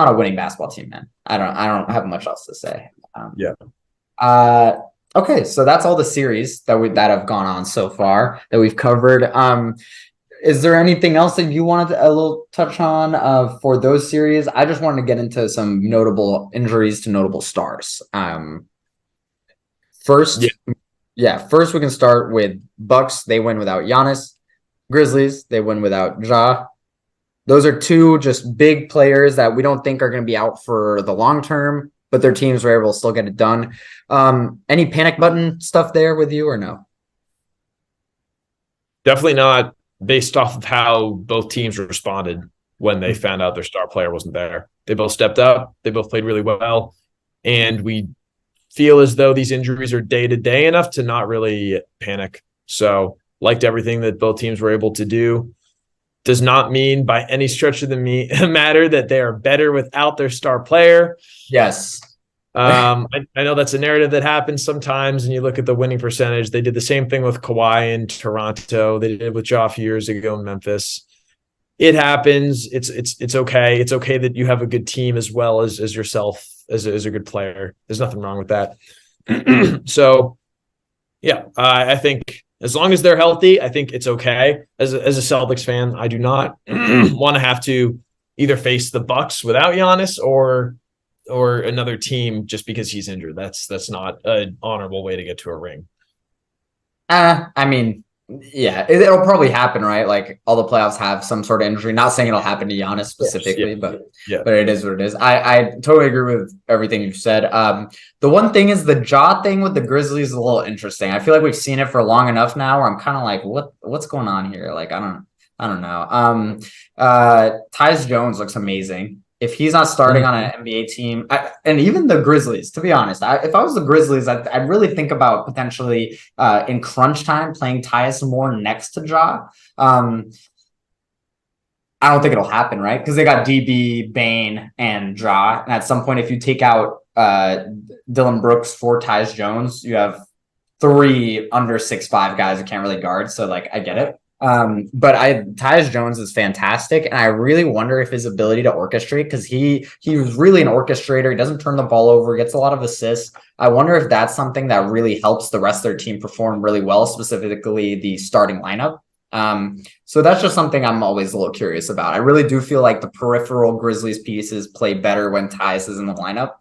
Speaker 2: a winning basketball team, man. I don't have much else to say. Okay, so that's all the series that have gone on so far that we've covered. Is there anything else that you wanted to a little touch on for those series? I just wanted to get into some notable injuries to notable stars. First we can start with Bucks. They win without Giannis. Grizzlies, they win without Ja. Those are two just big players that we don't think are going to be out for the long term, but their teams were able to still get it done. Any panic button stuff there with you or no?
Speaker 1: Definitely not, based off of how both teams responded when they found out their star player wasn't there. They both stepped up. They both played really well. And we feel as though these injuries are day-to-day enough to not really panic. So liked everything that both teams were able to do. Does not mean by any stretch of the matter that they are better without their star player.
Speaker 2: Yes.
Speaker 1: I know that's a narrative that happens sometimes, and you look at the winning percentage. They did the same thing with Kawhi in Toronto. They did it with Ja a few years ago in Memphis. It happens. It's okay. It's okay that you have a good team as well as yourself as a good player. There's nothing wrong with that. So, I think as long as they're healthy, I think it's okay. As a Celtics fan, I do not want to have to either face the Bucks without Giannis or another team just because he's injured. That's not an honorable way to get to a ring.
Speaker 2: I mean, yeah, it'll probably happen, right? Like all the playoffs have some sort of injury. Not saying it'll happen to Giannis specifically, but it is what it is. I totally agree with everything you said. The one thing is the Ja thing with the Grizzlies is a little interesting. I feel like we've seen it for long enough now where I'm kind of like, what's going on here? Like, I don't know. Tyus Jones looks amazing. If he's not starting on an NBA team, and even the Grizzlies, to be honest, if I was the Grizzlies, I'd really think about potentially in crunch time playing Tyus more next to Ja. I don't think it'll happen, right? Because they got DB, Bane, and Ja. And at some point, if you take out Dylan Brooks for Tyus Jones, you have 3 under 6'5" guys who can't really guard. So, like, I get it. But Tyus Jones is fantastic, and I really wonder if his ability to orchestrate, because he was really an orchestrator. He doesn't turn the ball over, gets a lot of assists. I wonder if that's something that really helps the rest of their team perform really well, specifically the starting lineup. So that's just something I'm always a little curious about. I really do feel like the peripheral Grizzlies pieces play better when Tyus is in the lineup.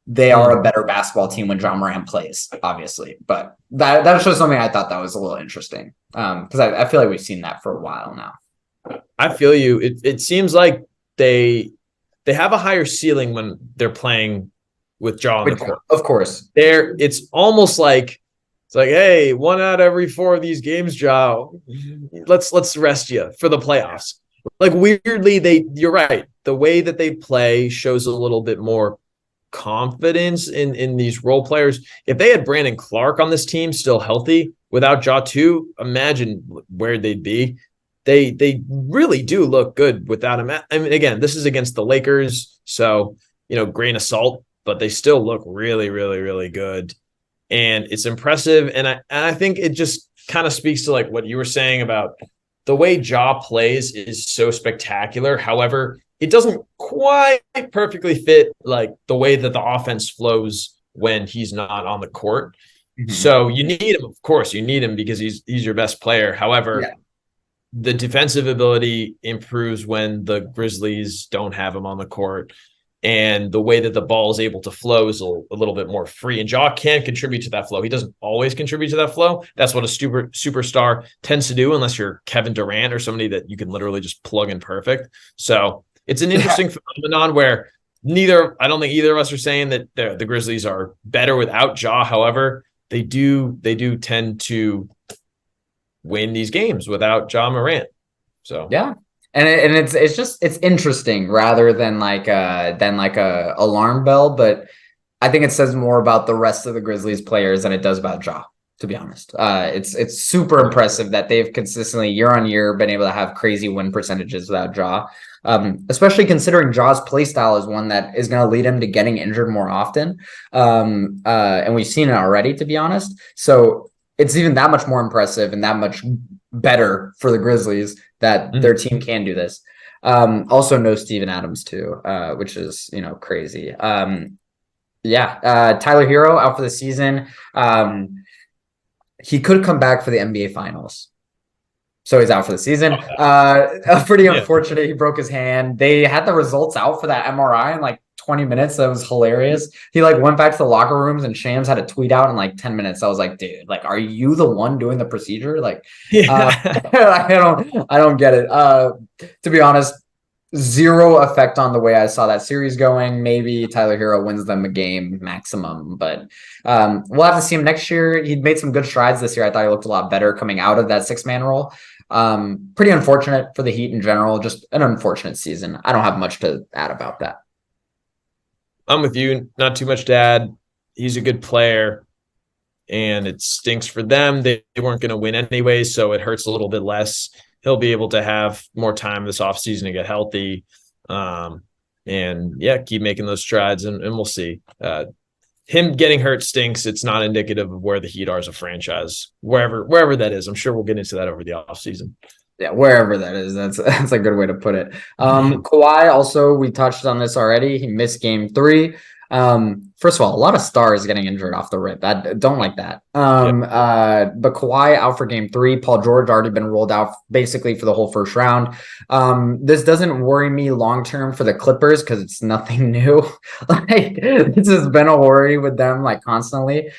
Speaker 2: They are a better basketball team when John Moran plays, obviously. But that's just something I thought that was a little interesting. Because I feel like we've seen that for a while now.
Speaker 1: I feel you. It seems like they have a higher ceiling when they're playing with Ja on the court.
Speaker 2: Of course.
Speaker 1: It's almost like it's like, hey, 1 out of every 4 of these games, Ja, let's rest you for the playoffs. Like weirdly, you're right. The way that they play shows a little bit more confidence in these role players. If they had Brandon Clark on this team still healthy without Ja too, imagine where they'd be. They really do look good without him. I mean, again, this is against the Lakers, so grain of salt, but they still look really, really, really good, and it's impressive. And I think it just kind of speaks to like what you were saying about the way Ja plays is so spectacular. However, it doesn't quite perfectly fit like the way that the offense flows when he's not on the court. Mm-hmm. So you need him, of course, you need him because he's your best player. However, the defensive ability improves when the Grizzlies don't have him on the court. And the way that the ball is able to flow is a little bit more free. And Ja can contribute to that flow. He doesn't always contribute to that flow. That's what a superstar tends to do, unless you're Kevin Durant or somebody that you can literally just plug in perfect. So it's an interesting phenomenon where I don't think either of us are saying that the Grizzlies are better without Ja. However, they do tend to win these games without Ja Morant. So
Speaker 2: yeah. And it's interesting rather than like a alarm bell, but I think it says more about the rest of the Grizzlies players than it does about Ja. to be honest. It's super impressive that they've consistently year on year been able to have crazy win percentages without Ja. Especially considering Ja's play style is one that is going to lead him to getting injured more often. And we've seen it already, to be honest. So it's even that much more impressive and that much better for the Grizzlies that their team can do this. Also no Steven Adams too, which is, crazy. Tyler Hero out for the season. He could come back for the NBA Finals. So he's out for the season. Pretty unfortunate. He broke his hand. They had the results out for that MRI in like 20 minutes. That was hilarious. He like went back to the locker rooms and Shams had a tweet out in like 10 minutes. I was like, dude, like, are you the one doing the procedure? Like, I don't get it. To be honest, zero effect on the way I saw that series going. Maybe Tyler Hero wins them a game maximum, but we'll have to see him next year. He made some good strides this year. I thought he looked a lot better coming out of that 6-man role. Pretty unfortunate for the Heat in general, just an unfortunate season. I don't have much to add about that.
Speaker 1: I'm with you. Not too much to add. He's a good player, and it stinks for them. They weren't going to win anyway, so it hurts a little bit less. He'll be able to have more time this offseason to get healthy. Keep making those strides, and we'll see. Him getting hurt stinks. It's not indicative of where the Heat are as a franchise, wherever that is. I'm sure we'll get into that over the offseason.
Speaker 2: Yeah, wherever that is. That's a good way to put it. Kawhi also, we touched on this already. He missed game 3. First of all, a lot of stars getting injured off the rip. I don't like that. But Kawhi out for game 3. Paul George already been rolled out basically for the whole first round. This doesn't worry me long term for the Clippers because it's nothing new. Like this has been a worry with them like constantly.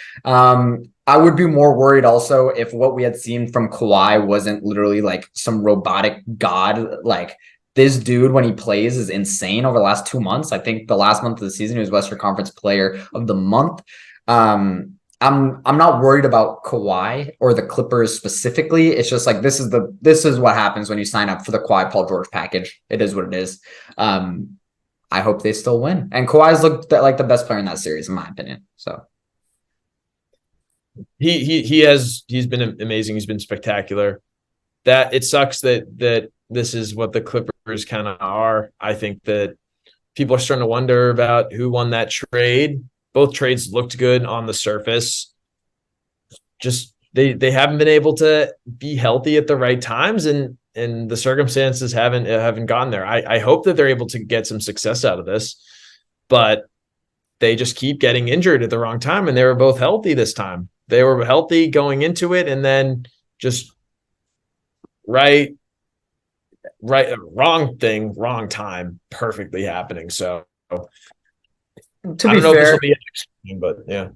Speaker 2: I would be more worried also if what we had seen from Kawhi wasn't literally like some robotic god. Like this dude, when he plays, is insane over the last 2 months. I think the last month of the season, he was Western Conference Player of the Month. I'm not worried about Kawhi or the Clippers specifically. It's just like this is what happens when you sign up for the Kawhi Paul George package. It is what it is. I hope they still win. And Kawhi's looked like the best player in that series, in my opinion. So
Speaker 1: he's been amazing. He's been spectacular. That it sucks that this is what the Clippers kind of are. I think that people are starting to wonder about who won that trade. Both trades looked good on the surface. Just they haven't been able to be healthy at the right times, and the circumstances haven't gotten there. I hope that they're able to get some success out of this, but they just keep getting injured at the wrong time, and they were both healthy this time. They were healthy going into it, and then just wrong thing, wrong time, perfectly happening. So
Speaker 2: to be fair,
Speaker 1: but yeah.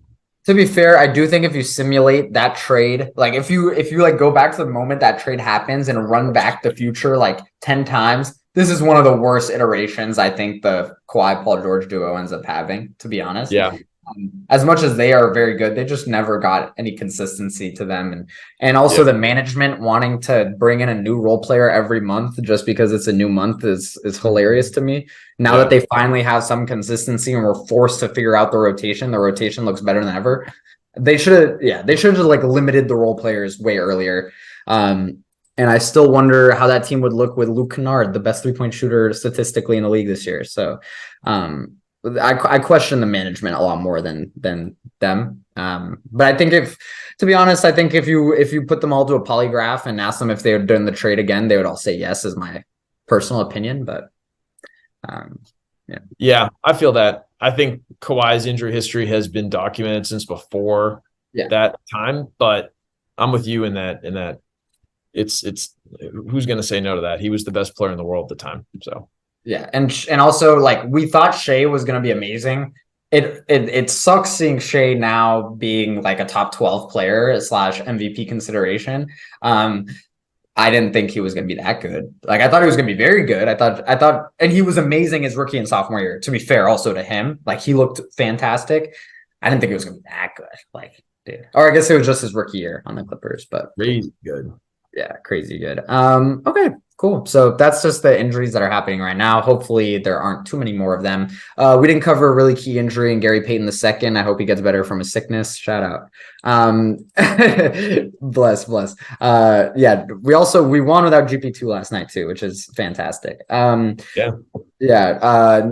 Speaker 2: To be fair, I do think if you simulate that trade, like if you like go back to the moment that trade happens and run back the future like 10 times, this is one of the worst iterations I think the Kawhi Paul George duo ends up having, to be honest.
Speaker 1: Yeah.
Speaker 2: As much as they are very good, they just never got any consistency to them. And also the management wanting to bring in a new role player every month just because it's a new month is hilarious to me. Now that they finally have some consistency and we're forced to figure out the rotation looks better than ever. They should have like limited the role players way earlier. And I still wonder how that team would look with Luke Kennard, the best 3-point shooter statistically in the league this year. So I question the management a lot more than them. But I think to be honest, if you put them all to a polygraph and ask them if they would done the trade again, they would all say yes, is my personal opinion. But
Speaker 1: yeah, I feel that. I think Kawhi's injury history has been documented since before that time, but I'm with you in that it's who's going to say no to that? He was the best player in the world at the time. So
Speaker 2: yeah, and also like we thought Shea was going to be amazing. It sucks seeing Shea now being like a top 12 player / MVP consideration. I didn't think he was going to be that good. Like I thought he was going to be very good. I thought, and he was amazing his rookie and sophomore year. To be fair, also to him, like he looked fantastic. I didn't think it was going to be that good. Like, dude, or I guess it was just his rookie year on the Clippers, but
Speaker 1: crazy good.
Speaker 2: Yeah, crazy good. Okay, Cool. So that's just the injuries that are happening right now. Hopefully there aren't too many more of them. We didn't cover a really key injury in Gary Payton II. I hope he gets better from his sickness. Shout out. Bless. Yeah, we won without GP2 last night too, which is fantastic.
Speaker 1: Yeah.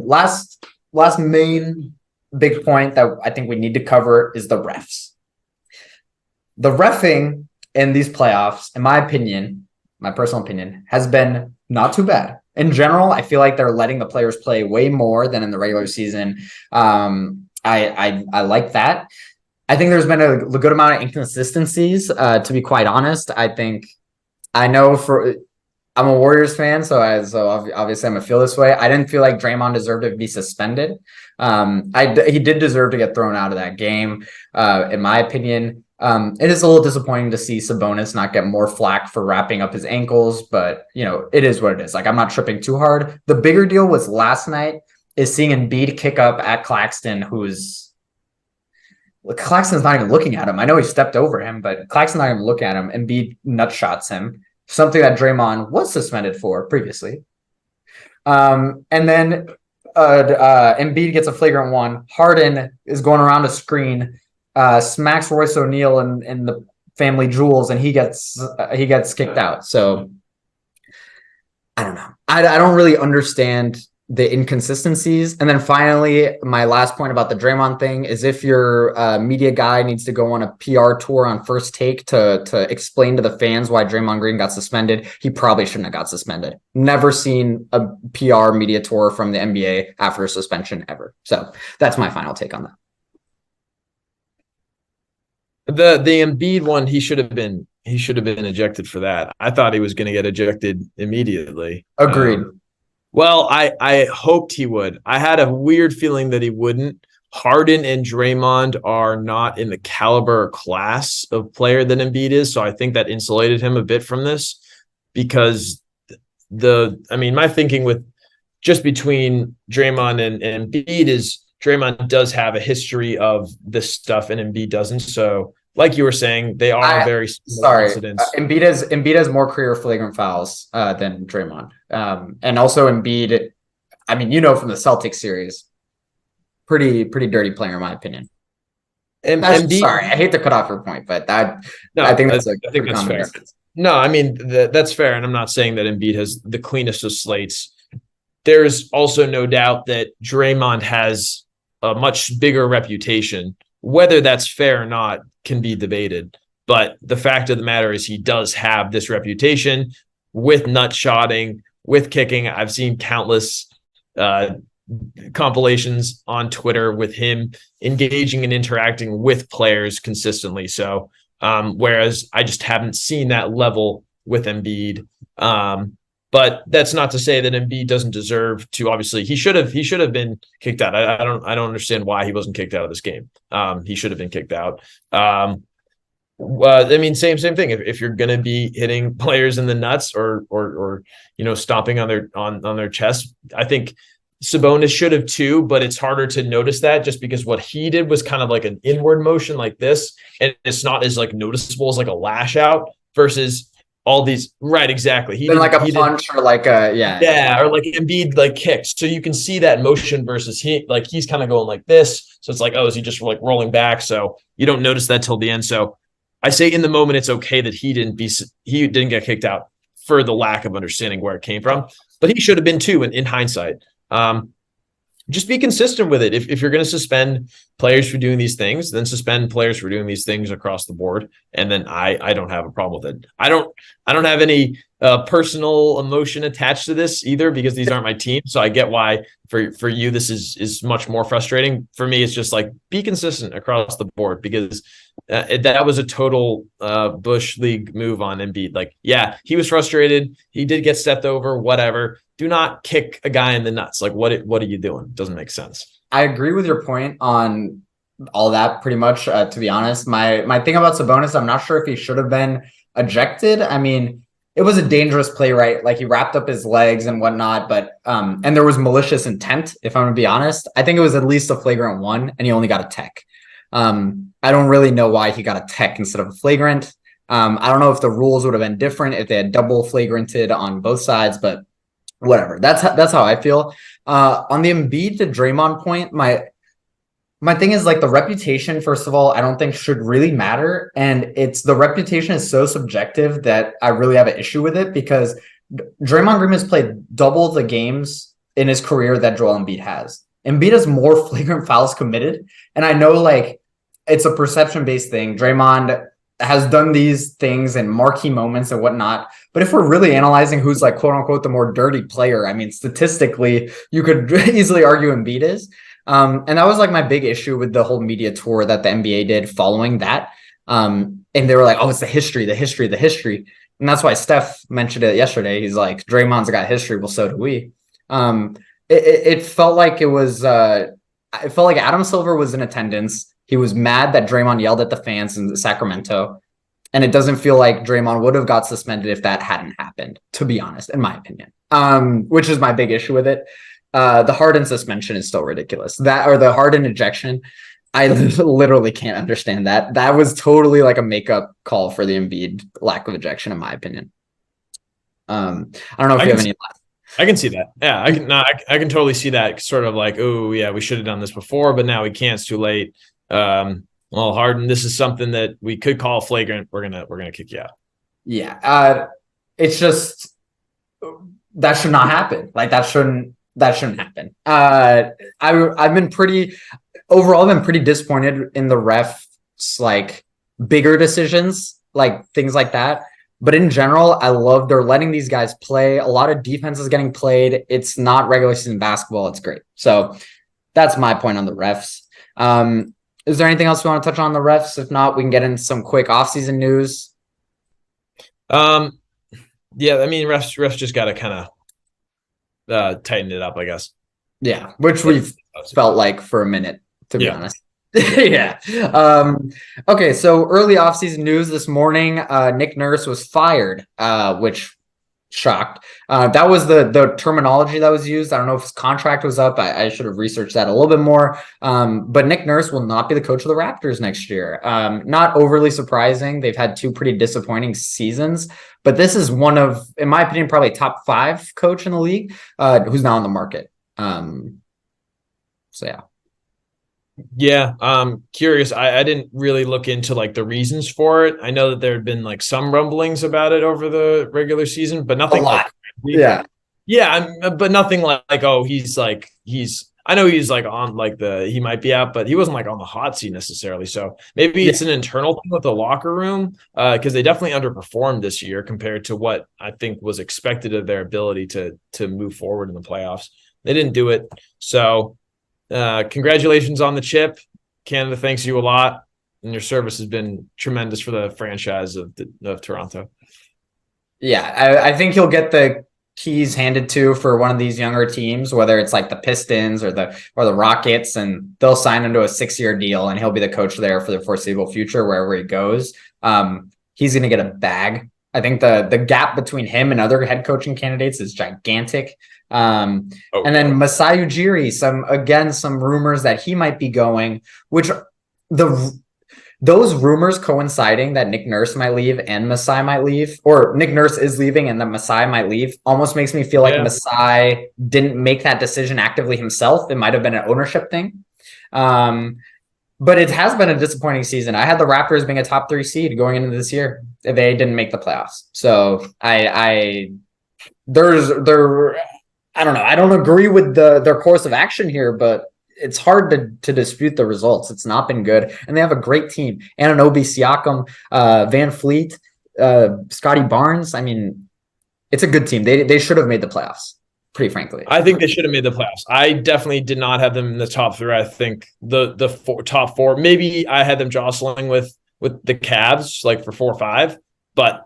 Speaker 2: Last main big point that I think we need to cover is the refs. The reffing in these playoffs, in my opinion, my personal opinion, has been not too bad. In general, I feel like they're letting the players play way more than in the regular season. I like that. I think there's been a good amount of inconsistencies, to be quite honest. I'm a Warriors fan, so obviously I'm gonna feel this way. I didn't feel like Draymond deserved to be suspended. He did deserve to get thrown out of that game, in my opinion. It is a little disappointing to see Sabonis not get more flack for wrapping up his ankles, but it is what it is. Like, I'm not tripping too hard. The bigger deal was last night is seeing Embiid kick up at Claxton, Claxton's not even looking at him. I know he stepped over him, but Claxton's not even looking at him. Embiid nutshots him, something that Draymond was suspended for previously. And then Embiid gets a flagrant one. Harden is going around a screen, smacks Royce O'Neal in the family jewels, and he gets kicked out. So I don't know. I don't really understand the inconsistencies. And then finally, my last point about the Draymond thing is, if your media guy needs to go on a PR tour on First Take to explain to the fans why Draymond Green got suspended, he probably shouldn't have got suspended. Never seen a PR media tour from the NBA after a suspension ever. So that's my final take on that.
Speaker 1: The Embiid one, he should have been ejected for that. I thought he was going to get ejected immediately.
Speaker 2: Agreed.
Speaker 1: Well, I hoped he would. I had a weird feeling that he wouldn't. Harden and Draymond are not in the caliber or class of player that Embiid is, so I think that insulated him a bit from this, because my thinking with just between Draymond and Embiid is Draymond does have a history of this stuff and Embiid doesn't. So, like you were saying, they are very
Speaker 2: sorry. Embiid has more career flagrant fouls than Draymond, and also Embiid. I mean, from the Celtics series, pretty dirty player in my opinion. Embiid, sorry, I hate to cut off your point, but I think that's
Speaker 1: fair. No, I mean that's fair, and I'm not saying that Embiid has the cleanest of slates. There's also no doubt that Draymond has a much bigger reputation. Whether that's fair or not can be debated. But the fact of the matter is he does have this reputation with nut shotting, with kicking. I've seen countless compilations on Twitter with him engaging and interacting with players consistently. So whereas I just haven't seen that level with Embiid. But that's not to say that Embiid doesn't deserve to. Obviously, he should have been kicked out. I don't understand why he wasn't kicked out of this game. He should have been kicked out. Same thing. If you're going to be hitting players in the nuts or stomping on their chest, I think Sabonis should have too. But it's harder to notice that just because what he did was kind of like an inward motion like this, and it's not as like noticeable as like a lash out versus all these, right? Exactly.
Speaker 2: He did like a punch or like a
Speaker 1: or like Embiid like kicks. So you can see that motion versus he's kind of going like this. So it's like, oh, is he just like rolling back? So you don't notice that till the end. So I say in the moment it's okay that he didn't get kicked out for the lack of understanding where it came from, but he should have been too. In hindsight, just be consistent with it. If you're going to suspend players for doing these things, then suspend players for doing these things across the board. And then I don't have a problem with it. I don't have any personal emotion attached to this either, because these aren't my team. So I get why for you this is much more frustrating. For me, it's just like, be consistent across the board, because that was a total Bush League move on Embiid. Like, yeah, he was frustrated. He did get stepped over, whatever. Do not kick a guy in the nuts. Like, what are you doing? It doesn't make sense.
Speaker 2: I agree with your point on all that pretty much, to be honest. My thing about Sabonis, I'm not sure if he should have been ejected. I mean, it was a dangerous play, right? Like, he wrapped up his legs and whatnot, but and there was malicious intent, if I'm gonna be honest. I think it was at least a flagrant one, and he only got a tech. I don't really know why he got a tech instead of a flagrant. I don't know if the rules would have been different if they had double flagranted on both sides, but whatever. That's how I feel. On the Embiid to Draymond point, my thing is like the reputation, first of all, I don't think should really matter. And the reputation is so subjective that I really have an issue with it because Draymond Green has played double the games in his career that Joel Embiid has. Embiid has more flagrant fouls committed. And I know like it's a perception based thing. Draymond has done these things in marquee moments and whatnot. But if we're really analyzing who's like quote unquote the more dirty player, I mean, statistically, you could easily argue Embiid is. And that was like my big issue with the whole media tour that the NBA did following that. And they were like, oh, it's the history. And that's why Steph mentioned it yesterday. He's like, Draymond's got history. Well, so do we. It felt like it felt like Adam Silver was in attendance. He was mad that Draymond yelled at the fans in Sacramento. And it doesn't feel like Draymond would have got suspended if that hadn't happened, to be honest, in my opinion, which is my big issue with it. The Harden suspension is still ridiculous. The Harden ejection, I literally can't understand that. That was totally like a makeup call for the Embiid lack of ejection, in my opinion. I don't know if you have any.
Speaker 1: I can see that. Yeah, I can. I can totally see that. Sort of like, oh yeah, we should have done this before, but now we can't. It's too late. Well, Harden, this is something that we could call flagrant. We're gonna kick you out.
Speaker 2: Yeah, it's just that should not happen. Like that shouldn't happen. I've been pretty disappointed in the refs, like bigger decisions, like things like that. But in general, I love they're letting these guys play. A lot of defense is getting played. It's not regular season basketball. It's great. So that's my point on the refs. Is there anything else you want to touch on the refs? If not, we can get into some quick offseason news.
Speaker 1: Yeah, I mean, refs just got to kind of tighten it up, I guess.
Speaker 2: Yeah, which we've felt like for a minute, to be honest. Yeah. Okay, so early offseason news this morning. Nick Nurse was fired, which shocked. That was the terminology that was used. I don't know if his contract was up. I should have researched that a little bit more. But Nick Nurse will not be the coach of the Raptors next year. Not overly surprising. They've had two pretty disappointing seasons, but this is one of, in my opinion, probably top 5 coach in the league, who's now on the market. So yeah.
Speaker 1: Yeah, curious. I didn't really look into like the reasons for it. I know that there had been like some rumblings about it over the regular season, but nothing like but nothing like oh he's I know he's like on like he might be out, but he wasn't like on the hot seat necessarily. So maybe it's an internal thing with the locker room because they definitely underperformed this year compared to what I think was expected of their ability to move forward in the playoffs. They didn't do it. So congratulations on the chip. Canada thanks you a lot, and your service has been tremendous for the franchise of Toronto.
Speaker 2: Yeah, I think he'll get the keys handed to for one of these younger teams, whether it's like the Pistons or the Rockets, and they'll sign him to a 6-year deal, and he'll be the coach there for the foreseeable future wherever he goes. He's going to get a bag. I think the gap between him and other head coaching candidates is gigantic. And then Masai Ujiri, some rumors that he might be going, which those rumors coinciding that Nick Nurse might leave and Masai might leave, or Nick Nurse is leaving and that Masai might leave, almost makes me feel like Masai didn't make that decision actively himself. It might have been an ownership thing. But it has been a disappointing season. I had the Raptors being a top 3 seed going into this year. They didn't make the playoffs. So I don't know. I don't agree with their course of action here, but it's hard to dispute the results. It's not been good. And they have a great team. Anunoby, Siakam, Van Fleet, Scotty Barnes. I mean, it's a good team. They should have made the playoffs, pretty frankly.
Speaker 1: I think they should have made the playoffs. I definitely did not have them in the top 3. I think the top 4, maybe I had them jostling with the Cavs, like for 4 or 5, but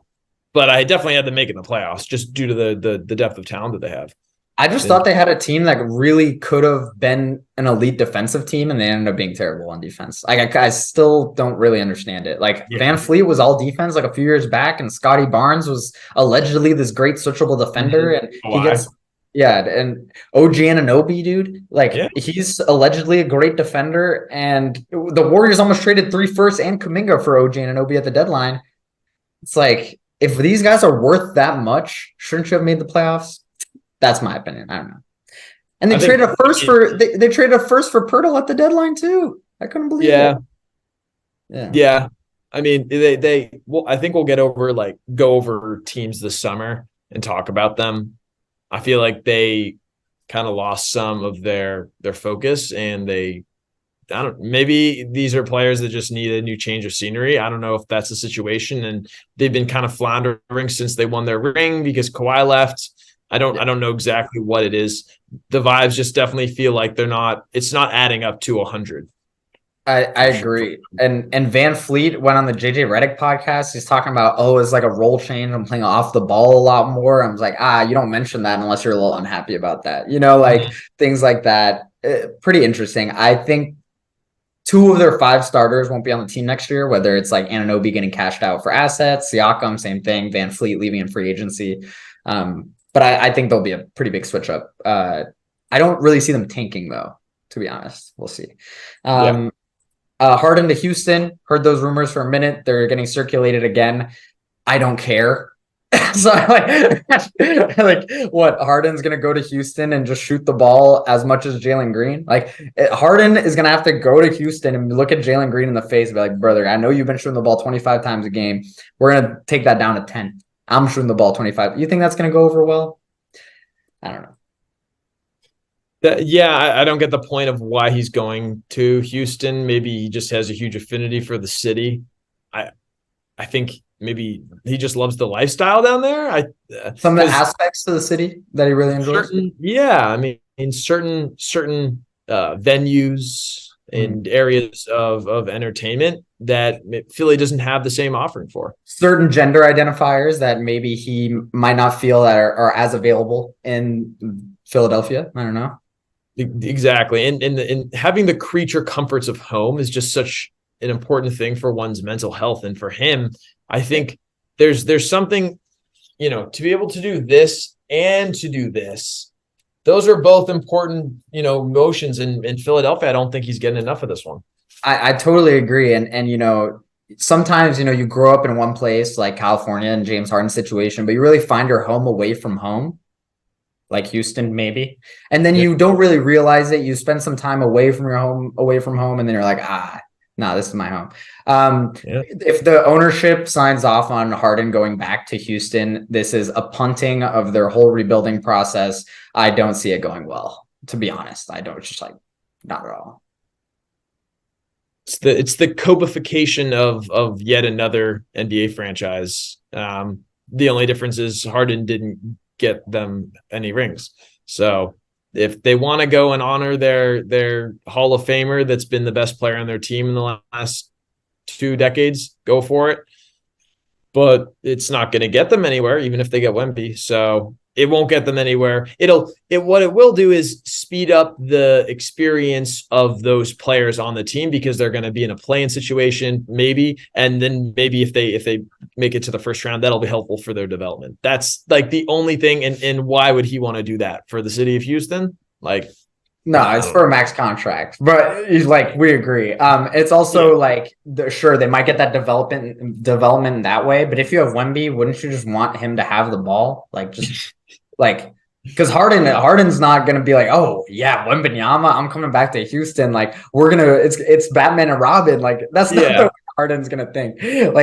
Speaker 1: I definitely had them making the playoffs just due to the depth of talent that they have.
Speaker 2: I just thought they had a team that really could have been an elite defensive team, and they ended up being terrible on defense. Like I still don't really understand it. Like Van Fleet was all defense like a few years back, and Scotty Barnes was allegedly this great switchable defender, and he gets and OG Anunoby, dude, like he's allegedly a great defender, and the Warriors almost traded 3 firsts and Kuminga for OG Anunoby at the deadline. It's like, if these guys are worth that much, shouldn't you have made the playoffs? That's my opinion. I don't know. And they traded a first for they traded a first for Pirtle at the deadline too. I couldn't believe it.
Speaker 1: Yeah. I mean, well, I think we'll go over teams this summer and talk about them. I feel like they kind of lost some of their focus, and maybe these are players that just need a new change of scenery. I don't know if that's the situation, and they've been kind of floundering since they won their ring because Kawhi left. I don't know exactly what it is. The vibes just definitely feel like it's not adding up to 100.
Speaker 2: I agree. And Van Fleet went on the JJ Redick podcast. He's talking about, it's like a role change. I'm playing off the ball a lot more. I was like, you don't mention that unless you're a little unhappy about that. Things like that. Pretty interesting. I think 2 of their 5 starters won't be on the team next year, whether it's like Anunoby getting cashed out for assets, Siakam, same thing, Van Fleet leaving in free agency. But I think there'll be a pretty big switch up. I don't really see them tanking, though, to be honest. We'll see. Harden to Houston. Heard those rumors for a minute. They're getting circulated again. I don't care. So like what? Harden's gonna go to Houston and just shoot the ball as much as Jalen Green. Harden is gonna have to go to Houston and look at Jalen Green in the face and be like, brother, I know you've been shooting the ball 25 times a game. We're gonna take that down to 10. I'm shooting the ball 25. You think that's gonna go over well? I don't know.
Speaker 1: I don't get the point of why he's going to Houston. Maybe he just has a huge affinity for the city. I think maybe he just loves the lifestyle down there.
Speaker 2: Some of the aspects of the city that he really enjoys.
Speaker 1: I mean, in certain venues and areas of entertainment that Philly doesn't have the same offering for.
Speaker 2: Certain gender identifiers that maybe he might not feel that are as available in Philadelphia. I don't know.
Speaker 1: Exactly. And having the creature comforts of home is just such an important thing for one's mental health. And for him, I think there's something, to be able to do this and to do this. Those are both important, motions in Philadelphia. I don't think he's getting enough of this one.
Speaker 2: I totally agree. And sometimes, you grow up in one place like California and James Harden's situation, but you really find your home away from home. Like Houston, maybe. And then you don't really realize it. You spend some time away from home, and then you're like, no, this is my home. If the ownership signs off on Harden going back to Houston, this is a punting of their whole rebuilding process. I don't see it going well, to be honest. I don't. It's just like, not at all.
Speaker 1: It's the codification of yet another NBA franchise. The only difference is Harden didn't get them any rings. So if they want to go and honor their Hall of Famer that's been the best player on their team in the last 2 decades, go for it. But it's not going to get them anywhere, even if they get Wemby. So it won't get them anywhere. What it will do is speed up the experience of those players on the team because they're going to be in a play-in situation, maybe. And then maybe if they make it to the first round, that'll be helpful for their development. That's like the only thing. And why would he want to do that for the city of Houston?
Speaker 2: No, it's for a max contract, but we agree. It's also sure, they might get that development in that way. But if you have Wemby, wouldn't you just want him to have the ball? Because Harden's not going to be like, oh yeah, Wembanyama, I'm coming back to Houston. It's Batman and Robin. That's not the way Harden's going to think.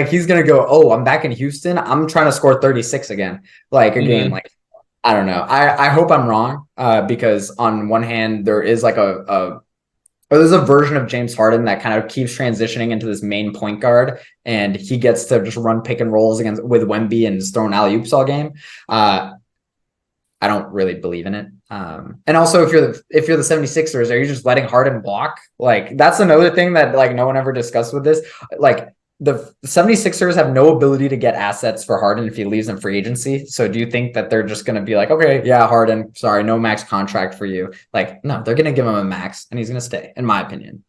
Speaker 2: He's going to go, oh, I'm back in Houston. I'm trying to score 36 again. I don't know. I hope I'm wrong because on one hand, there is there's a version of James Harden that kind of keeps transitioning into this main point guard, and he gets to just run pick and rolls with Wemby and just throwing alley-oops all game. I don't really believe in it. And also, if you're the 76ers, are you just letting Harden block? That's another thing that no one ever discussed with this. The 76ers have no ability to get assets for Harden if he leaves in free agency. So do you think that they're just going to be like, okay, yeah, Harden, sorry, no max contract for you? No, they're going to give him a max and he's going to stay, in my opinion.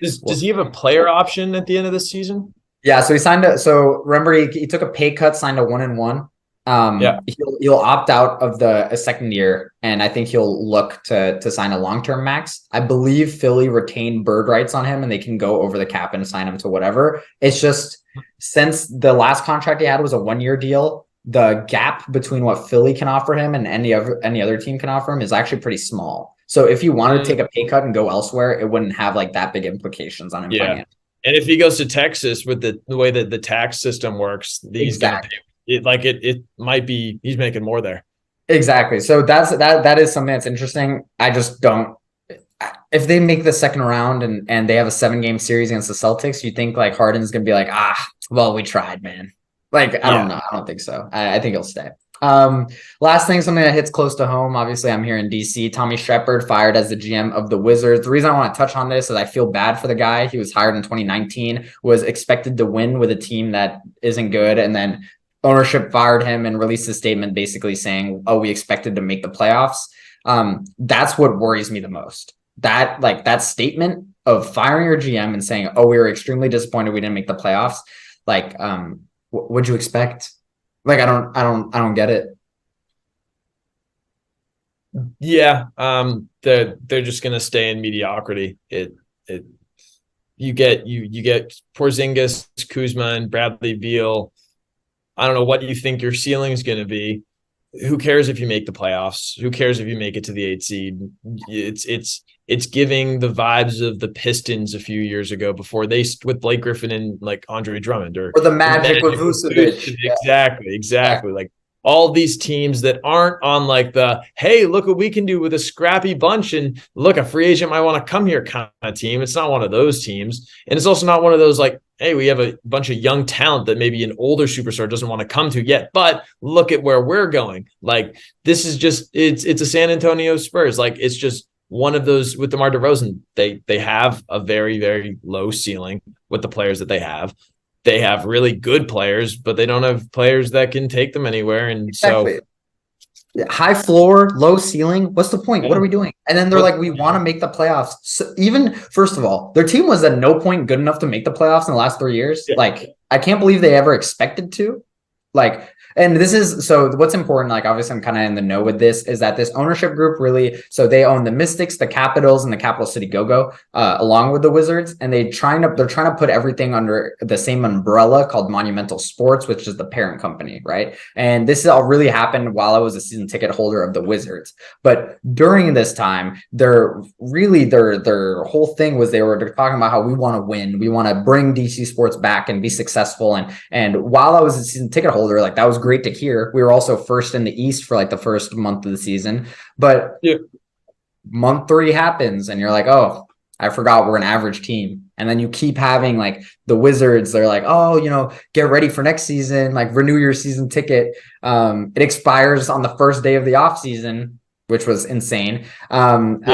Speaker 1: Does he have a player option at the end of this season?
Speaker 2: Yeah, so he signed so remember he took a pay cut, signed a 1-and-1.
Speaker 1: Yeah.
Speaker 2: He'll opt out of the second year, and I think he'll look to sign a long-term max. I believe Philly retained bird rights on him, and they can go over the cap and sign him to whatever. It's just since the last contract he had was a 1-year deal, the gap between what Philly can offer him and any other team can offer him is actually pretty small. So if you wanted to take a pay cut and go elsewhere, it wouldn't have like that big implications on him financially.
Speaker 1: And if he goes to Texas with the way that the tax system works, he's going to pay it. Like it might be he's making more there.
Speaker 2: Exactly. So that is something that's interesting. I just don't. If they make the second round and they have a 7-game series against the Celtics, you think like Harden's gonna be like, well, we tried, man. Like, I don't know. I don't think so. I think he'll stay. Last thing, something that hits close to home. Obviously, I'm here in DC. Tommy Shepard fired as the GM of the Wizards. The reason I want to touch on this is I feel bad for the guy. He was hired in 2019, was expected to win with a team that isn't good, and then ownership fired him and released a statement basically saying, "Oh, we expected to make the playoffs." That's what worries me the most. That statement of firing your GM and saying, "Oh, we were extremely disappointed we didn't make the playoffs." Like, what'd you expect? Like, I don't get it.
Speaker 1: Yeah, they're just gonna stay in mediocrity. You get Porzingis, Kuzma, and Bradley Beal. I don't know what you think your ceiling is going to be. Who cares if you make the playoffs? Who cares if you make it to the 8th seed? It's giving the vibes of the Pistons a few years ago before they with Blake Griffin and like Andre Drummond or
Speaker 2: the Magic with Vucevic.
Speaker 1: Exactly. Like all these teams that aren't on like the, hey, look what we can do with a scrappy bunch and look, a free agent might want to come here kind of team. It's not one of those teams. And it's also not one of those like, hey, we have a bunch of young talent that maybe an older superstar doesn't want to come to yet, but look at where we're going. Like this is just, it's a San Antonio Spurs. Like it's just one of those with DeMar DeRozan. They have a very, very low ceiling with the players that they have. They have really good players, but they don't have players that can take them anywhere. And exactly.
Speaker 2: So high floor, low ceiling. What's the point? What are we doing? And then they're like, we want to make the playoffs. So even first of all, their team was at no point good enough to make the playoffs in the last 3 years. Yeah. Like, I can't believe they ever expected to. Like, and this is so what's important, like obviously I'm kind of in the know with this, is that this ownership group really, so they own the Mystics, the Capitals, and the Capital City Go-Go, along with the Wizards, and they're trying to put everything under the same umbrella called Monumental Sports, which is the parent company, right? And this all really happened while I was a season ticket holder of the Wizards. But during this time, their whole thing was they're talking about how we want to win, we want to bring DC sports back and be successful. And while I was a season ticket holder, like that was great to hear. We were also first in the East for like the first month of the season, but month 3 happens and you're like, oh, I forgot we're an average team. And then you keep having like the Wizards, they're like, oh, get ready for next season, like renew your season ticket. It expires on the first day of the off season, which was insane. And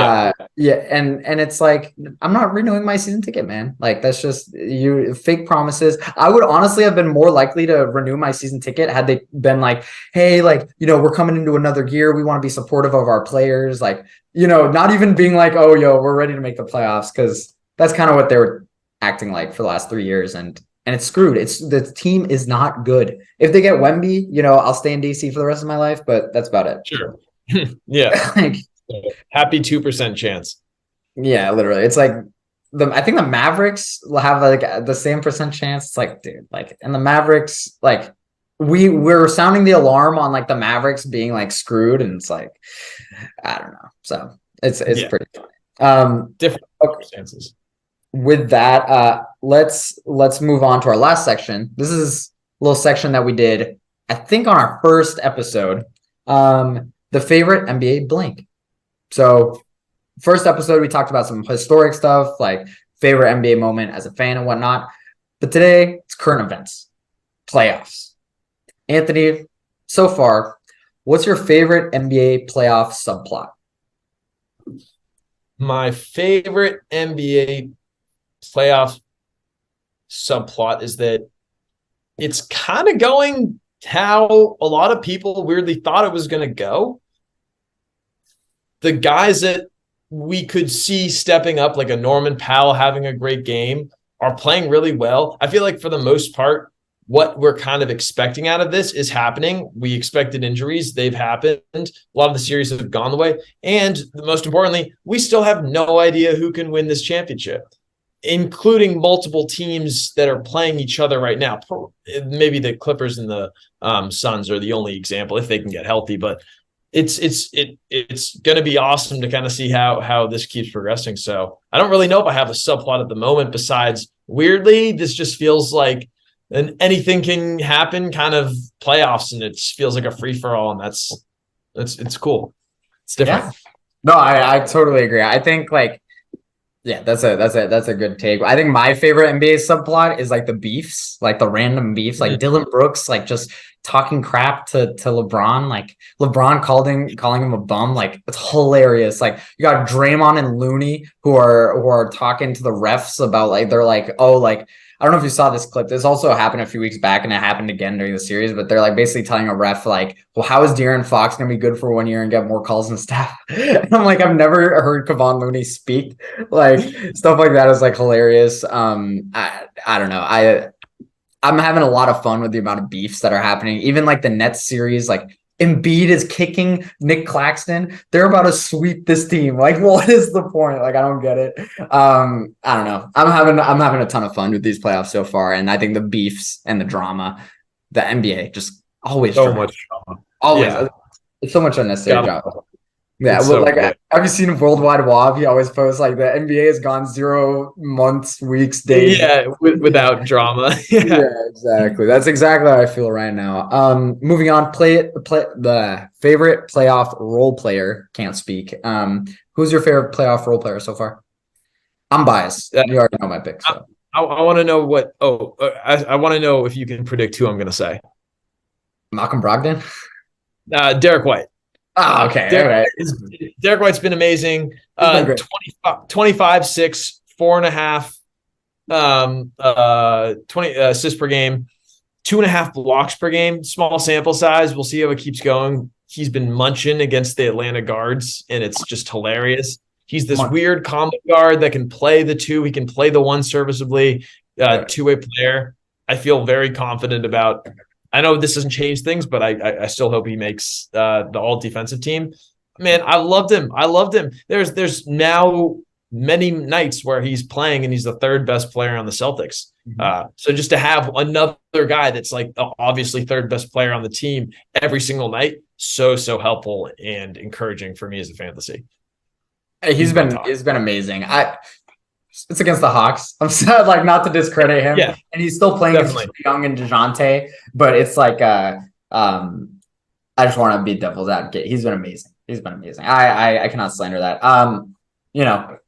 Speaker 2: it's like, I'm not renewing my season ticket, man. Like that's just you fake promises. I would honestly have been more likely to renew my season ticket had they been like, hey, like, we're coming into another year. We want to be supportive of our players. Like, not even being like, oh, we're ready to make the playoffs. Cause that's kind of what they were acting like for the last 3 years. And it's screwed. The team is not good. If they get Wemby, I'll stay in DC for the rest of my life, but that's about it.
Speaker 1: Sure. Yeah. Like, happy 2% chance.
Speaker 2: Yeah, literally. It's like I think the Mavericks will have like the same percent chance. It's like, dude, like, and the Mavericks, like we're sounding the alarm on like the Mavericks being like screwed, and it's like, I don't know. So it's pretty funny.
Speaker 1: Different circumstances.
Speaker 2: With that, let's move on to our last section. This is a little section that we did, I think, on our first episode. The favorite NBA blank. So first episode, we talked about some historic stuff, like favorite NBA moment as a fan and whatnot. But today, it's current events, playoffs. Anthony, so far, what's your favorite NBA playoff subplot?
Speaker 1: My favorite NBA playoff subplot is that it's kind of going how a lot of people weirdly thought it was going to go. The guys that we could see stepping up, like a Norman Powell having a great game, are playing really well. I feel like for the most part, what we're kind of expecting out of this is happening. We expected injuries. They've happened. A lot of the series have gone the way. And most importantly, we still have no idea who can win this championship, including multiple teams that are playing each other right now. Maybe the Clippers and the Suns are the only example if they can get healthy, but it's going to be awesome to kind of see how this keeps progressing. So I don't really know if I have a subplot at the moment besides, weirdly, this just feels like anything can happen kind of playoffs, and it feels like a free for all, and it's cool. It's different.
Speaker 2: Yeah. No, I totally agree. I think that's a good take. I think my favorite NBA subplot is like the beefs, like the random beefs, like Dylan Brooks, like just talking crap to LeBron, like LeBron calling him a bum. Like, it's hilarious. Like, you got Draymond and Looney who are talking to the refs about, like, they're like, oh, like, I don't know if you saw this clip. This also happened a few weeks back, and it happened again during the series. But they're like basically telling a ref, like, well, how is De'Aaron Fox going to be good for 1 year and get more calls and staff? And I'm like, I've never heard Kevon Looney speak. Like, stuff like that is like hilarious. I don't know. I'm having a lot of fun with the amount of beefs that are happening. Even like the Nets series, like Embiid is kicking Nick Claxton. They're about to sweep this team. Like, what is the point? Like, I don't get it. I don't know. I'm having a ton of fun with these playoffs so far, and I think the beefs and the drama, the NBA just always
Speaker 1: so much drama.
Speaker 2: Always, yeah. It's so much unnecessary drama. Yeah, well,
Speaker 1: so
Speaker 2: like, have you seen Worldwide Wob? He always posts like the NBA has gone 0 months, weeks, days.
Speaker 1: Yeah, without drama.
Speaker 2: Yeah, exactly. That's exactly how I feel right now. Moving on, the favorite playoff role player. Can't speak. Who's your favorite playoff role player so far? I'm biased. You already know my pick. So.
Speaker 1: I want to know what. I want to know if you can predict who I'm going to say.
Speaker 2: Malcolm Brogdon.
Speaker 1: Derek White.
Speaker 2: Oh, okay.
Speaker 1: Derek White's been amazing. 25, 6, 4.5, 20 assists per game, 2.5 blocks per game. Small sample size. We'll see how it keeps going. He's been munching against the Atlanta guards, and it's just hilarious. He's this weird combo guard that can play the two. He can play the one serviceably, two-way player. I feel very confident about. I know this doesn't change things, but I still hope he makes the all defensive team. Man, I loved him. There's now many nights where he's playing and he's the third best player on the Celtics. So just to have another guy that's like obviously third best player on the team every single night, so helpful and encouraging for me as a fantasy.
Speaker 2: He's been amazing. It's against the Hawks. I'm sad, like, not to discredit him.
Speaker 1: Yeah,
Speaker 2: and he's still playing against Young and DeJounte, but it's like I just want to be devil's advocate. He's been amazing. I cannot slander that.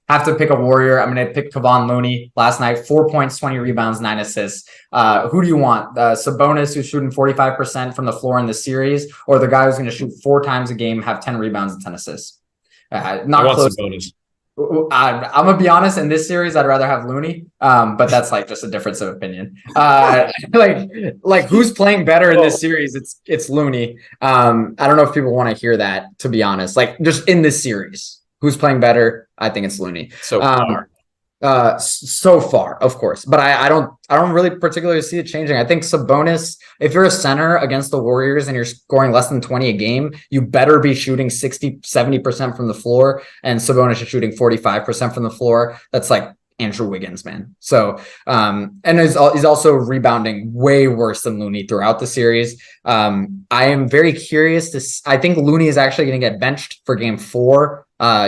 Speaker 2: Have to pick a Warrior. I'm gonna pick Kevon Looney last night. 4 points, 20 rebounds, 9 assists. Who do you want? Sabonis, who's shooting 45% from the floor in the series, or the guy who's gonna shoot 4 times a game, have 10 rebounds and 10 assists? Not close. Sabonis. I'm gonna be honest. In this series, I'd rather have Looney, but that's like just a difference of opinion. Like who's playing better in this series? It's Looney. I don't know if people want to hear that. To be honest, like just in this series, who's playing better? I think it's Looney. So far, of course, but I don't really particularly see it changing. I think Sabonis, if you're a center against the Warriors and you're scoring less than 20 a game, you better be shooting 60-70% from the floor, and Sabonis is shooting 45% from the floor. That's like Andrew Wiggins, man. So and he's also rebounding way worse than Looney throughout the series. I am very curious I think Looney is actually going to get benched for game 4.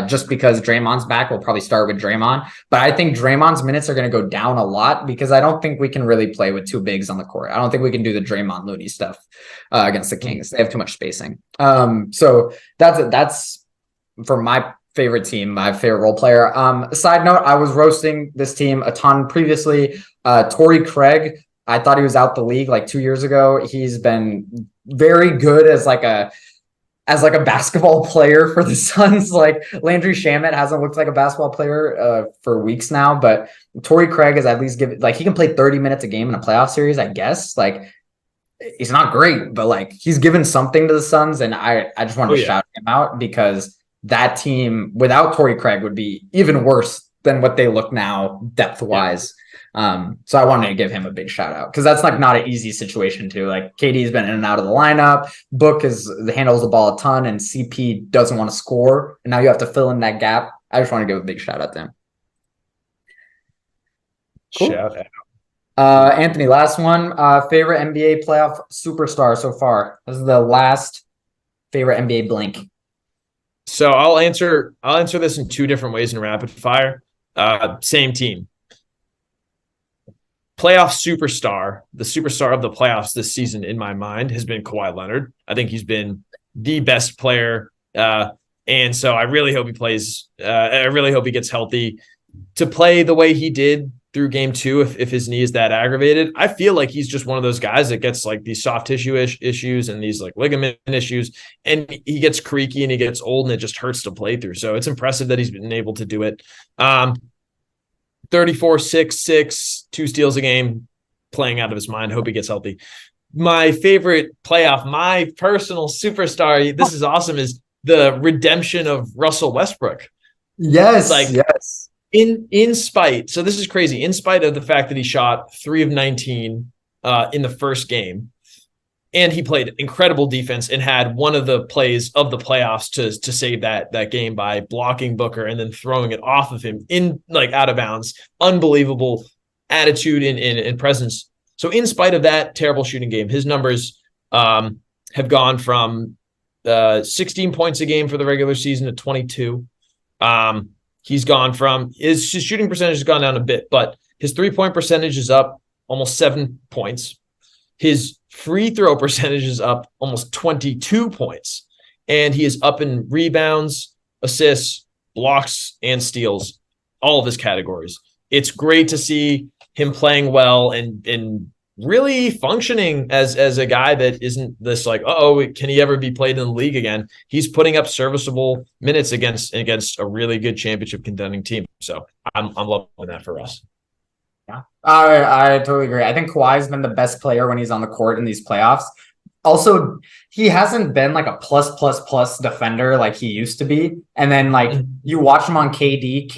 Speaker 2: Just because Draymond's back. We'll probably start with Draymond, but I think Draymond's minutes are going to go down a lot because I don't think we can really play with 2 bigs on the court. I don't think we can do the Draymond Looney stuff against the Kings. They have too much spacing. So that's for my favorite team, my favorite role player. Side note, I was roasting this team a ton previously. Torrey Craig, I thought he was out the league like 2 years ago. He's been very good as like a basketball player for the Suns. Like Landry Shamet hasn't looked like a basketball player for weeks now, but Torrey Craig is at least he can play 30 minutes a game in a playoff series, I guess. Like, he's not great, but like he's given something to the Suns, and I just wanted to shout him out because that team without Torrey Craig would be even worse than what they look now depth wise. So I wanted to give him a big shout out because that's like not an easy situation too. Like KD's been in and out of the lineup. Book handles the ball a ton, and CP doesn't want to score, and now you have to fill in that gap. I just want to give a big shout out to him. Cool.
Speaker 1: Shout out.
Speaker 2: Anthony, last one. Favorite NBA playoff superstar so far. This is the last favorite NBA blank.
Speaker 1: So I'll answer this in two different ways in rapid fire. Same team. Playoff superstar, the superstar of the playoffs this season in my mind has been Kawhi Leonard. I think he's been the best player. And so I really hope he plays. I really hope he gets healthy to play the way he did through game 2 if his knee is that aggravated. I feel like he's just one of those guys that gets like these soft tissue issues and these like ligament issues, and he gets creaky and he gets old and it just hurts to play through. So it's impressive that he's been able to do it. 34, 6, 2 steals a game, playing out of his mind. Hope he gets healthy. My favorite playoff, my personal superstar, this is awesome, is the redemption of Russell Westbrook.
Speaker 2: Yes. Yes.
Speaker 1: In spite, so this is crazy, in spite of the fact that he shot 3 of 19 in the first game, and he played incredible defense and had one of the plays of the playoffs to save that game by blocking Booker and then throwing it off of him in like out of bounds. Unbelievable attitude and presence. So in spite of that terrible shooting game, his numbers have gone from 16 points a game for the regular season to 22. He's gone from his shooting percentage has gone down a bit, but his 3-point percentage is up almost 7 points. His free throw percentage is up almost 22 points, and he is up in rebounds, assists, blocks, and steals, all of his categories. It's great to see him playing well and really functioning as a guy that isn't this like, can he ever be played in the league again? He's putting up serviceable minutes against a really good championship contending team. So I'm loving that for us.
Speaker 2: Yeah, I totally agree. I think Kawhi's been the best player when he's on the court in these playoffs. Also, he hasn't been like a plus defender like he used to be. And then like you watch him on KD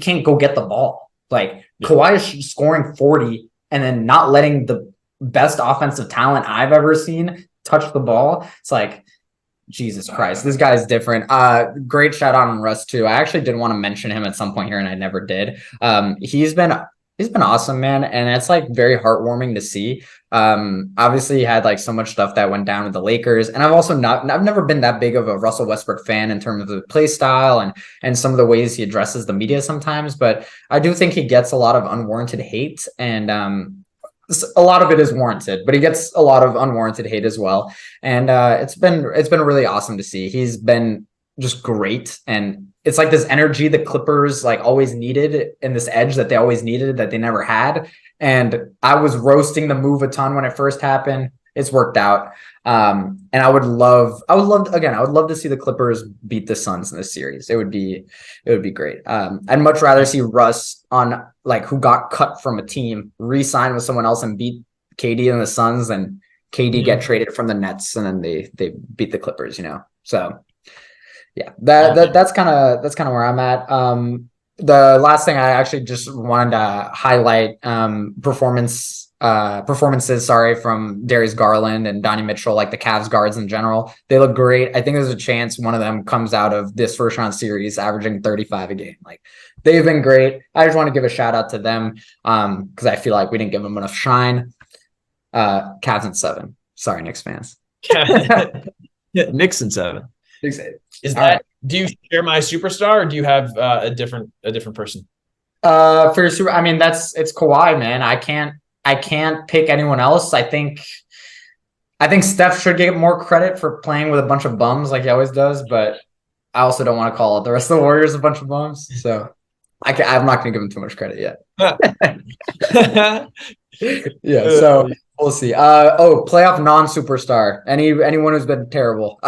Speaker 2: can't go get the ball. Like Kawhi is scoring 40 and then not letting the best offensive talent I've ever seen touch the ball. It's like, Jesus Christ, this guy's different. Great shout out on Russ too. I actually did want to mention him at some point here and I never did. He's been awesome, man. And it's like very heartwarming to see. Obviously he had like so much stuff that went down with the Lakers. And I've never been that big of a Russell Westbrook fan in terms of the play style and some of the ways he addresses the media sometimes. But I do think he gets a lot of unwarranted hate, and a lot of it is warranted, but he gets a lot of unwarranted hate as well. And it's been really awesome to see. He's been just great, and it's like this energy the Clippers like always needed, and this edge that they always needed that they never had. And I was roasting the move a ton when it first happened. It's worked out. And I would love to see the Clippers beat the Suns in this series. It would be great. I'd much rather see Russ on like who got cut from a team re-sign with someone else and beat KD and the Suns than KD get traded from the Nets and then they beat the Clippers, So yeah, that's kind of where I'm at. The last thing I actually just wanted to highlight performances from Darius Garland and Donnie Mitchell, like the Cavs guards in general. They look great. I think there's a chance one of them comes out of this first round series averaging 35 a game. Like they've been great. I just want to give a shout out to them because I feel like we didn't give them enough shine. Cavs in 7. Sorry, Knicks fans.
Speaker 1: Knicks in 7. Is that
Speaker 2: right.
Speaker 1: Do you share my superstar, or do you have a different person?
Speaker 2: For your super, I mean it's Kawhi, man. I can't pick anyone else. I think Steph should get more credit for playing with a bunch of bums like he always does, but I also don't want to call the rest of the Warriors a bunch of bums. So I'm not going to give him too much credit yet. Yeah, so we'll see. Playoff non-superstar. Anyone who's been terrible.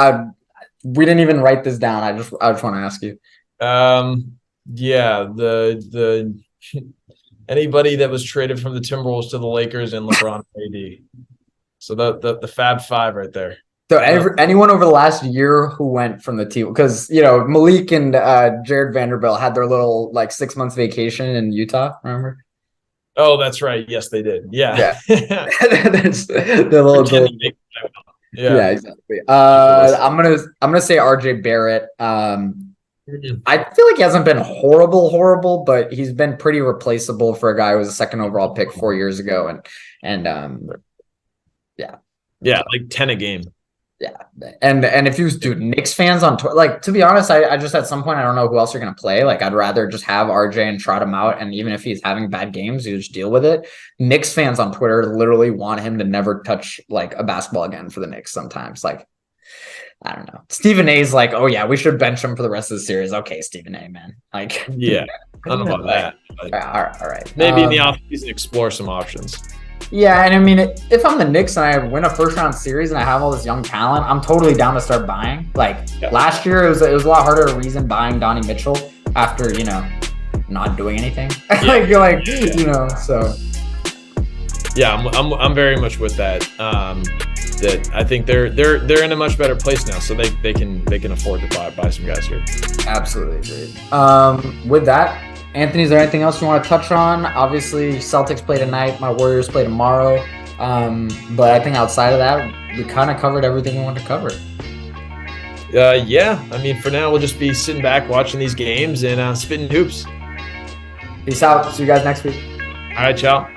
Speaker 2: We didn't even write this down. I just want to ask you.
Speaker 1: Yeah, the anybody that was traded from the Timberwolves to the Lakers and LeBron AD. So the Fab Five right there.
Speaker 2: So anyone over the last year who went from the team, because Malik and Jared Vanderbilt had their little like 6 months vacation in Utah. Remember?
Speaker 1: Oh, that's right. Yes, they did. Yeah.
Speaker 2: That's the little
Speaker 1: Pretending they- yeah.
Speaker 2: yeah, exactly. I'm gonna say RJ Barrett.
Speaker 1: Mhm.
Speaker 2: I feel like he hasn't been horrible, but he's been pretty replaceable for a guy who was a second overall pick 4 years ago, and yeah.
Speaker 1: Yeah, like 10 a game.
Speaker 2: Yeah, and if you dude Knicks fans on Twitter, like to be honest, I just at some point I don't know who else you're gonna play. Like I'd rather just have RJ and trot him out, and even if he's having bad games, you just deal with it. Knicks fans on Twitter literally want him to never touch like a basketball again for the Knicks. Sometimes, like I don't know. Stephen A's like, oh yeah, we should bench him for the rest of the series. Okay, Stephen A, man. Like,
Speaker 1: Yeah. I don't know about that. But
Speaker 2: all right.
Speaker 1: maybe in the offseason explore some options.
Speaker 2: Yeah, and I mean, if I'm the Knicks and I win a first round series and I have all this young talent, I'm totally down to start buying. Like last year, it was a lot harder to reason buying Donnie Mitchell after not doing anything. So.
Speaker 1: Yeah, I'm very much with that. That I think they're in a much better place now, so they can afford to buy some guys here.
Speaker 2: Absolutely agreed. With that. Anthony, is there anything else you want to touch on? Obviously, Celtics play tonight. My Warriors play tomorrow. But I think outside of that, we kind of covered everything we wanted to cover.
Speaker 1: Yeah. I mean, for now, we'll just be sitting back watching these games and spitting hoops.
Speaker 2: Peace out. See you guys next week.
Speaker 1: All right, ciao.